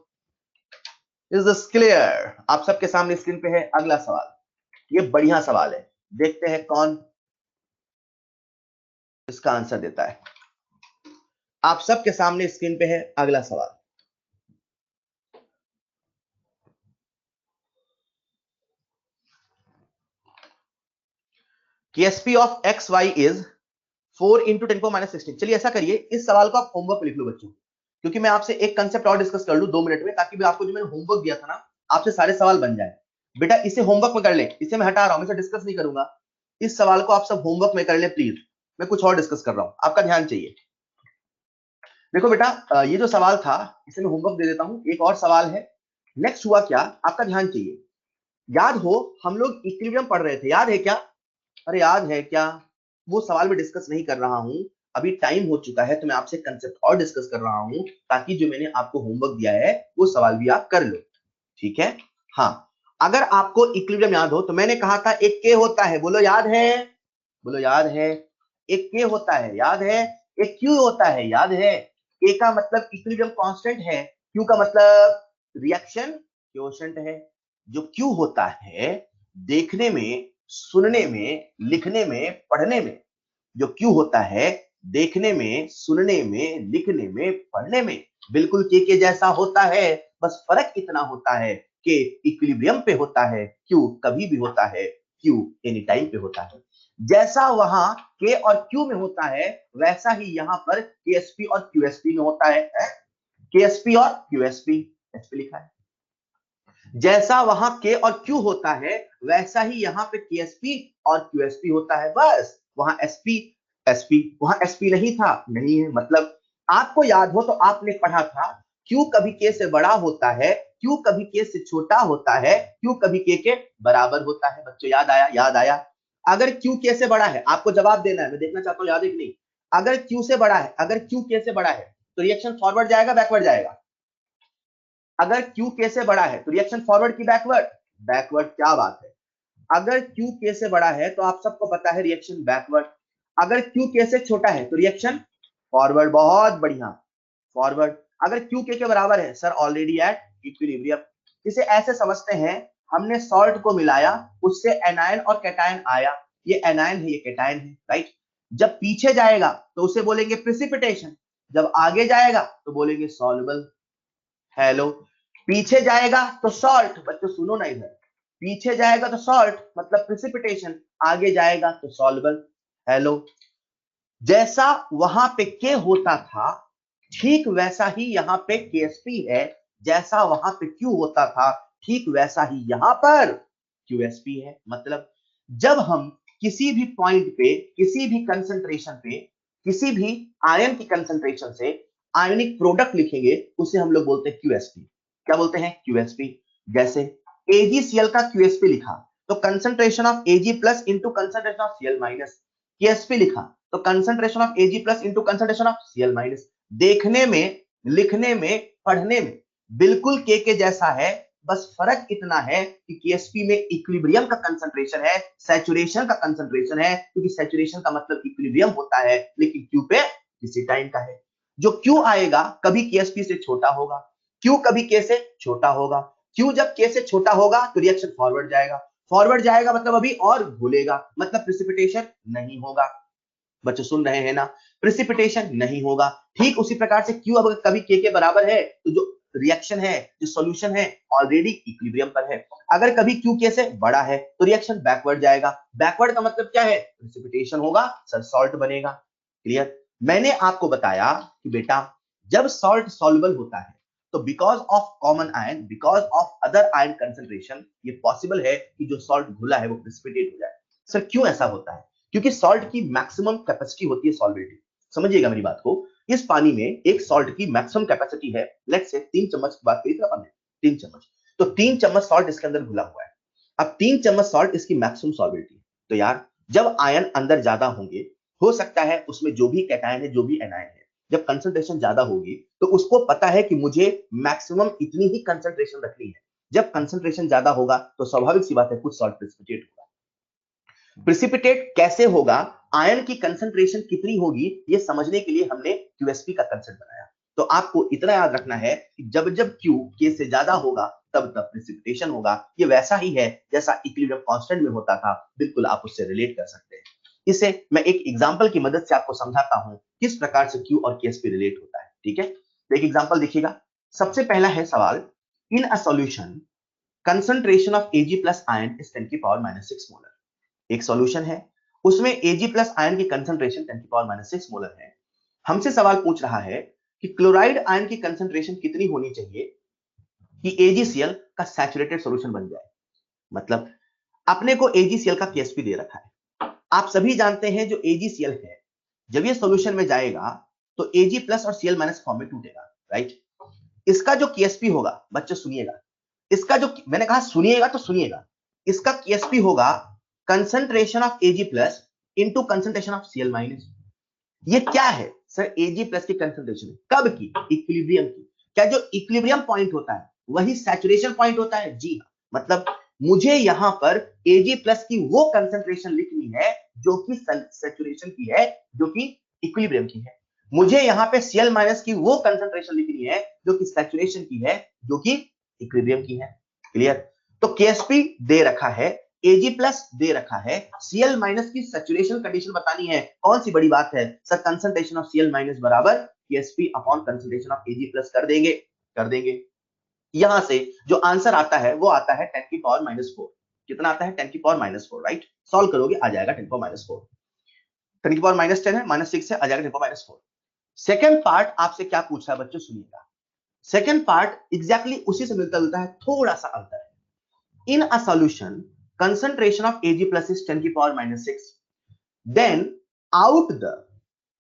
Is this clear? आप सबके सामने स्क्रीन पे है अगला सवाल। ये बढ़िया सवाल है, देखते हैं कौन इसका आंसर देता है। आप सबके सामने स्क्रीन पे है अगला सवाल। KSP of XY is 4 × 10⁻⁻16। चलिए ऐसा करिए, इस सवाल को आप होमवर्क लिख लो बच्चों, क्योंकि मैं आपसे एक कंसेप्ट और डिस्कस कर लूं 2 मिनट में, ताकि भी आपको जो मैंने होमवर्क दिया था ना, आपसे सारे सवाल बन जाए। बेटा इसे होमवर्क में कर ले, इसे मैं हटा रहा हूं, मैं इसे डिस्कस नहीं करूंगा। इस सवाल को आप सब होमवर्क में कर ले प्लीज, मैं कुछ और डिस्कस कर रहा हूं, आपका ध्यान चाहिए। देखो बेटा, ये जो सवाल था इसे मैं होमवर्क दे देता हूं। एक और सवाल है, नेक्स्ट हुआ क्या, आपका ध्यान चाहिए। याद हो हम लोग इक्विलिब्रियम पढ़ रहे थे, याद है क्या? अरे याद है क्या? वो सवाल में डिस्कस नहीं कर रहा हूं, अभी टाइम हो चुका है, तो मैं आपसे कंसेप्ट और डिस्कस कर रहा हूं, ताकि जो मैंने आपको होमवर्क दिया है वो सवाल भी आप कर लो, ठीक है? हाँ, अगर आपको इक्विलिब्रियम याद हो तो मैंने कहा था एक के होता है, बोलो याद है? बोलो याद है? एक के होता है, याद है? एक क्यू होता है, याद है? के का मतलब इक्विलिब्रियम कांस्टेंट है, क्यू का मतलब रिएक्शन क्वोशेंट है। जो क्यू होता है, देखने में, सुनने में, लिखने में, पढ़ने में, जो क्यू होता है देखने में, सुनने में, लिखने में, पढ़ने में बिल्कुल के जैसा होता है, बस फर्क इतना होता है कि इक्विलिब्रियम पे होता है, क्यू कभी भी होता है, क्यू एनी टाइम पे होता है। जैसा वहां के और क्यू में होता है, वैसा ही यहां पर केएसपी और क्यूएसपी में होता है। केएसपी और क्यूएसपी एसपी लिखा है। जैसा वहां के और क्यू होता है, वैसा ही यहाँ पे केएसपी और क्यूएसपी होता है। बस वहां एसपी एसपी, वहां एसपी नहीं था, नहीं है। मतलब आपको याद हो तो आपने पढ़ा था, क्यू कभी के से बड़ा होता है, क्यू कभी के से छोटा होता है, क्यू कभी के बराबर होता है। बच्चों याद आया? याद आया? अगर क्यू के से बड़ा है, आपको जवाब देना है, मैं देखना चाहता हूँ याद है कि नहीं। अगर क्यू से बड़ा है, अगर क्यू के से बड़ा है, तो रिएक्शन फॉरवर्ड जाएगा बैकवर्ड जाएगा? अगर क्यू के से बड़ा है तो रिएक्शन फॉरवर्ड की बैकवर्ड? बैकवर्ड। क्या बात है। अगर क्यू के से बड़ा है तो आप सबको पता है रिएक्शन बैकवर्ड। अगर क्यू के से छोटा है तो रिएक्शन फॉरवर्ड। बहुत बढ़िया, फॉरवर्ड। अगर क्यू के बराबर है, सर ऑलरेडी एट इक्विलिब्रियम। इसे ऐसे समझते हैं, हमने सॉल्ट को मिलाया, उससे एनायन और कैटायन आया, ये एनायन है, ये कैटायन है, राइट? जब पीछे जाएगा तो उसे बोलेंगे प्रिसिपिटेशन, जब आगे जाएगा तो बोलेंगे सॉल्युबल। हेलो, पीछे जाएगा तो सॉल्ट, बच्चों सुनो ना इधर, पीछे जाएगा तो सॉल्ट मतलब प्रिसिपिटेशन, आगे जाएगा तो सॉल्युबल। हेलो, जैसा वहां पे के होता था, ठीक वैसा ही यहां पे केएसपी है। जैसा वहां पे क्यू होता था, ठीक वैसा ही यहां पर क्यूएसपी है। मतलब जब हम किसी भी पॉइंट पे, किसी भी कंसंट्रेशन पे, किसी भी आयन की कंसंट्रेशन से आयनिक प्रोडक्ट लिखेंगे, उसे हम लोग बोलते हैं क्यूएसपी। क्या बोलते हैं? क्यूएसपी। जैसे AgCl का QSP लिखा तो concentration of Ag plus into concentration of Cl minus, KSP लिखा तो concentration of Ag plus into concentration of Cl minus. देखने में, लिखने में, पढ़ने में बिल्कुल के जैसा है, बस फर्क इतना है कि KSP में इक्विलिब्रियम का कंसंट्रेशन है, सैचुरेशन का कंसंट्रेशन है, क्योंकि सैचुरेशन का मतलब इक्विलिब्रियम होता है, लेकिन Q पे किसी टाइम का है। जो Q आएगा कभी KSP से छोटा होगा, Q कभी K से छोटा होगा। Q जब K से छोटा होगा तो रिएक्शन फॉरवर्ड जाएगा, फॉरवर्ड जाएगा मतलब अभी और घुलेगा, मतलब प्रेसिपिटेशन नहीं होगा। बच्चे सुन रहे हैं ना, प्रेसिपिटेशन नहीं होगा। ठीक उसी प्रकार से Q अगर कभी K के बराबर है तो जो रिएक्शन है, जो सॉल्यूशन है, ऑलरेडी इक्विलिब्रियम पर है। अगर कभी Q K से बड़ा है तो रिएक्शन बैकवर्ड जाएगा। बैकवर्ड का मतलब क्या है? प्रेसिपिटेशन होगा, सर सॉल्ट बनेगा। क्लियर? मैंने आपको बताया कि बेटा जब सॉल्ट सॉल्युबल होता है तो because of common ion, because of other ion concentration, ये पॉसिबल है कि जो सॉल्ट घुला है वो प्रेसिपिटेट हो जाए। सर क्यों ऐसा होता है? क्योंकि सॉल्ट की मैक्सिमम कैपेसिटी होती है सॉल्वेबिलिटी। समझिएगा मेरी बात को, इस पानी में एक सॉल्ट की मैक्सिमम कैपेसिटी है, लेट्स से 3 चम्मच की बात करी थी अपन ने, 3 चम्मच, तो 3 चम्मच सॉल्ट इसके अंदर घुला हुआ है। अब 3 चम्मच सॉल्ट इसकी मैक्सिमम सॉल्वेबिलिटी। तो यार जब आयन अंदर ज्यादा होंगे, हो सकता है उसमें जो भी कैटायन है, जो भी एनायन है, जब कंसंट्रेशन ज्यादा होगी तो उसको पता है कि मुझे मैक्सिमम इतनी ही कंसंट्रेशन रखनी है। जब कंसंट्रेशन ज्यादा होगा तो स्वाभाविक सी बात है कुछ सॉल्ट प्रेसिपिटेट होगा। प्रेसिपिटेट कैसे होगा, आयन की कंसंट्रेशन कितनी होगी, ये समझने के लिए हमने QSP का कंसेप्ट बनाया। तो आपको इतना याद रखना है कि जब जब Q K से ज्यादा होगा तब तब प्रेसिपिटेशन होगा। ये वैसा ही है जैसा इक्विलिब्रियम कांस्टेंट में होता था, बिल्कुल आप उससे रिलेट कर सकते हैं। इसे मैं एक एग्जांपल की मदद से आपको समझाता हूं किस प्रकार से Q और KSP रिलेट होता है। ठीक है, तो एक एग्जांपल देखिएगा। सबसे पहला है सवाल, in a solution concentration of Ag plus ion is 10 की पावर -6 मोलर। एक सॉल्यूशन है, उसमें Ag प्लस आयन की कंसंट्रेशन 10 की पावर -6 मोलर है। हमसे सवाल पूछ रहा है कि क्लोराइड आयन की कंसंट्रेशन कितनी होनी चाहिए कि AgCl का सैचुरेटेड सॉल्यूशन बन जाए। मतलब अपने को AgCl का KSP दे रखा है। आप सभी जानते हैं जो AgCl है, जब ये सॉल्यूशन में जाएगा तो Ag प्लस और Cl माइनस फॉर्म में टूटेगा, राइट। इसका जो KSP होगा, बच्चे सुनिएगा, इसका जो, मैंने कहा सुनिएगा तो सुनिएगा, इसका KSP होगा concentration of Ag plus into concentration of Cl minus. ये क्या है सर? Ag प्लस की कंसंट्रेशन कब की? इक्विलिब्रियम की। क्या जो इक्विलिब्रियम पॉइंट होता है वही सैचुरेशन पॉइंट होता है? जी हाँ। मतलब मुझे यहां पर Ag प्लस की वो कंसंट्रेशन लिखनी है जो कि सैचुरेशन की है, जो कि इक्विलिब्रियम की है। मुझे यहां पे Cl माइनस की वो कंसंट्रेशन लिखनी है जो कि सैचुरेशन की है, जो कि इक्विलिब्रियम की है। क्लियर? तो KSP दे रखा है, Ag प्लस दे रखा है, Cl माइनस की सैचुरेशन कंडीशन बतानी है। कौन सी बड़ी बात है sir? Concentration of Cl minus बराबर KSP upon concentration of Ag plus कर देंगे, कर देंगे। यहां से जो आंसर आता है वो आता है 10 की पावर -4। कितना आता है? 10 की पावर -4, राइट। सॉल्व करोगे आ जाएगा 10 की पावर -4। 10 की पावर -10 है, -6 से आ जाएगा 10 की पावर -4। सेकंड पार्ट आपसे क्या पूछ रहा है बच्चों, सुनिएगा। सेकंड पार्ट एग्जैक्टली उसी से मिलता जुलता है, थोड़ा सा अंतर है। In a solution concentration of Ag plus is 10 की power -6, then out the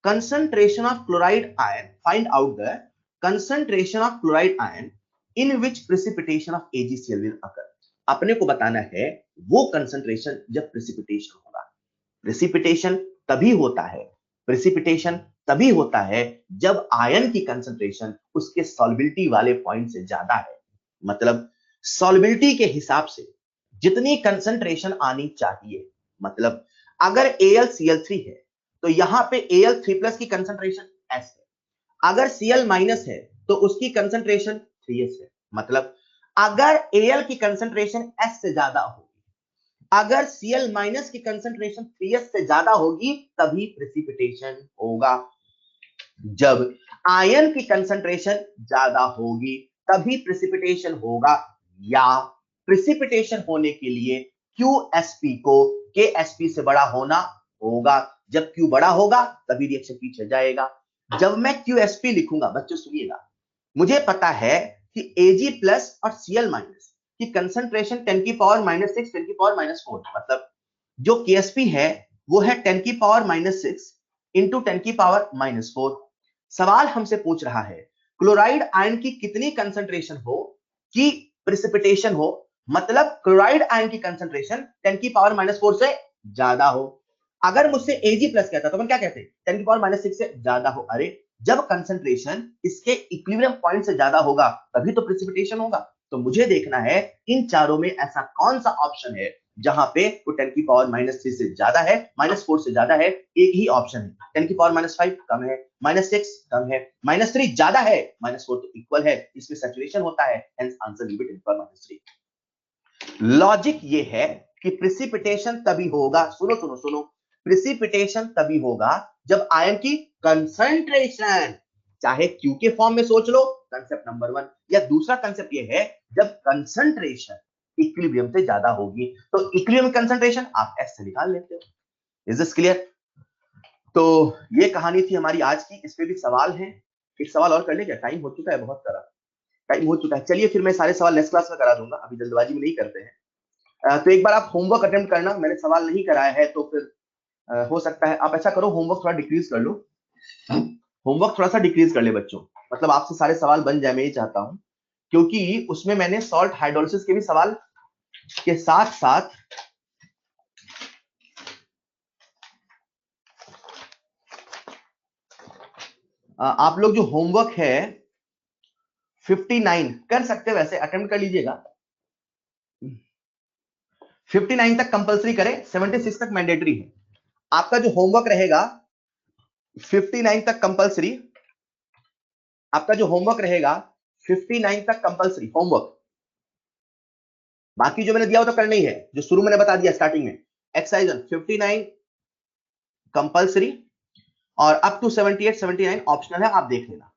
concentration of chloride ion, find out the concentration of chloride ion in which precipitation of AgCl will occur। अपने को बताना है वो कंसंट्रेशन जब precipitation होगा। Precipitation तभी होता है, प्रेसिपिटेशन तभी होता है जब आयन की कंसंट्रेशन उसके सॉल्युबिलिटी वाले पॉइंट से ज्यादा है। मतलब सॉल्युबिलिटी के हिसाब से जितनी कंसंट्रेशन आनी चाहिए, मतलब अगर AlCl3 है तो यहां पे Al3+ की कंसंट्रेशन S है, अगर Cl माइनस है तो उसकी कंसंट्रेशन 3S है। मतलब अगर Al की कंसंट्रेशन S से ज्यादा होगी, अगर Cl माइनस की कंसंट्रेशन 3S से ज्यादा होगी तभी प्रेसिपिटेशन होगा। जब आयन की कंसंट्रेशन ज्यादा होगी तभी प्रेसिपिटेशन होगा, या प्रेसिपिटेशन होने के लिए QSP को KSP से बड़ा होना होगा। जब Q बड़ा होगा तभी रिएक्शन पीछे जाएगा। जब मैं QSP लिखूंगा, बच्चों सुनिएगा, मुझे पता है कि Ag प्लस और Cl माइनस की कंसंट्रेशन 10 की पावर -6, 10 की पावर -4, मतलब जो KSP है वो है 10 की पावर -6 इंटू 10 की पावर -4। सवाल हमसे पूछ रहा है क्लोराइड आयन की कितनी कंसंट्रेशन हो कि प्रेसिपिटेशन हो, मतलब क्लोराइड आयन की कंसंट्रेशन 10⁻⁻⁴ से ज्यादा हो। अगर मुझसे Ag प्लस कहता तो हम क्या कहते, 10⁻⁻⁶ से ज्यादा हो। अरे जब कंसंट्रेशन इसके इक्विलिब्रियम पॉइंट से ज्यादा होगा तभी तो प्रेसिपिटेशन होगा। तो मुझे देखना है इन चारों में ऐसा कौन सा ऑप्शन है जहां पे वो 10⁻⁻³ से ज्यादा है, -4 से ज्यादा है। एक ही ऑप्शन है, 10⁻⁵ कम है, -6 कम है, -3 ज्यादा है, -4 तो इक्वल है, इसमें सैचुरेशन होता है, hence answer will be 10⁻3। Logic ये है कि प्रेसिपिटेशन तभी होगा, सुनो सुनो सुनो, प्रेसिपिटेशन तभी होगा जब आयन की कंसंट्रेशन, चाहे Q के फॉर्म में सोच लो, कंसेप्ट नंबर 1, या दूसरा कंसेप्ट ये है जब कंसंट्रेशन इक्विलिब्रियम से ज्यादा होगी। तो इक्विलिब्रियम कंसंट्रेशन आप S से निकाल लेते हो। Is this clear? तो ये कहानी थी हमारी आज की। इस पे भी सवाल है, एक सवाल और कर ले क्या? टाइम हो चुका है, बहुत सारा टाइम हो चुका है। चलिए फिर मैं सारे सवाल नेक्स्ट क्लास में करा दूंगा, अभी जल्दबाजी में नहीं करते हैं। तो एक बार आप होमवर्क अटेम्प्ट करना, मैंने सवाल नहीं कराया है तो फिर हो सकता है आप ऐसा करो, होमवर्क थोड़ा डिक्रीज कर लो, होमवर्क थोड़ा सा डिक्रीज कर ले बच्चों, मतलब आपसे सारे सवाल बन जाए, मैं ये चाहता हूं, क्योंकि उसमें मैंने सॉल्ट हाइड्रोलिसिस के भी सवाल के साथ साथ आप लोग जो होमवर्क है 59 कर सकते हो, वैसे अटेम्प्ट कर लीजिएगा, 59 तक कंपलसरी करें, 76 तक मैंडेटरी है। आपका जो होमवर्क रहेगा 59 तक कंपलसरी, आपका जो होमवर्क रहेगा 59 तक कंपलसरी होमवर्क। बाकी जो मैंने दिया वो तो करना ही है, जो शुरू मैंने बता दिया स्टार्टिंग में, एक्सरसाइज 59 कंपलसरी और अप टू 78 79 ऑप्शनल है, आप देख लेना,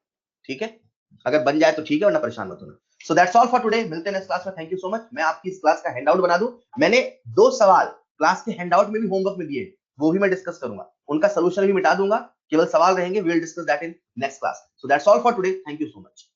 ठीक है? अगर बन जाए तो ठीक है, वरना परेशान मत होना। सो दैट्स ऑल फॉर टुडे, मिलते हैं नेक्स्ट क्लास में। Thank you so much. मैं आपकी इस क्लास का हैंडआउट बना दूं, मैंने 2 सवाल क्लास के हैंडआउट में भी होमवर्क में दिए, वो भी मैं डिस्कस करूंगा, उनका सोल्यूशन भी मिटा दूंगा, केवल सवाल रहेंगे, we will discuss that in next class. So that's all for today, thank you so much.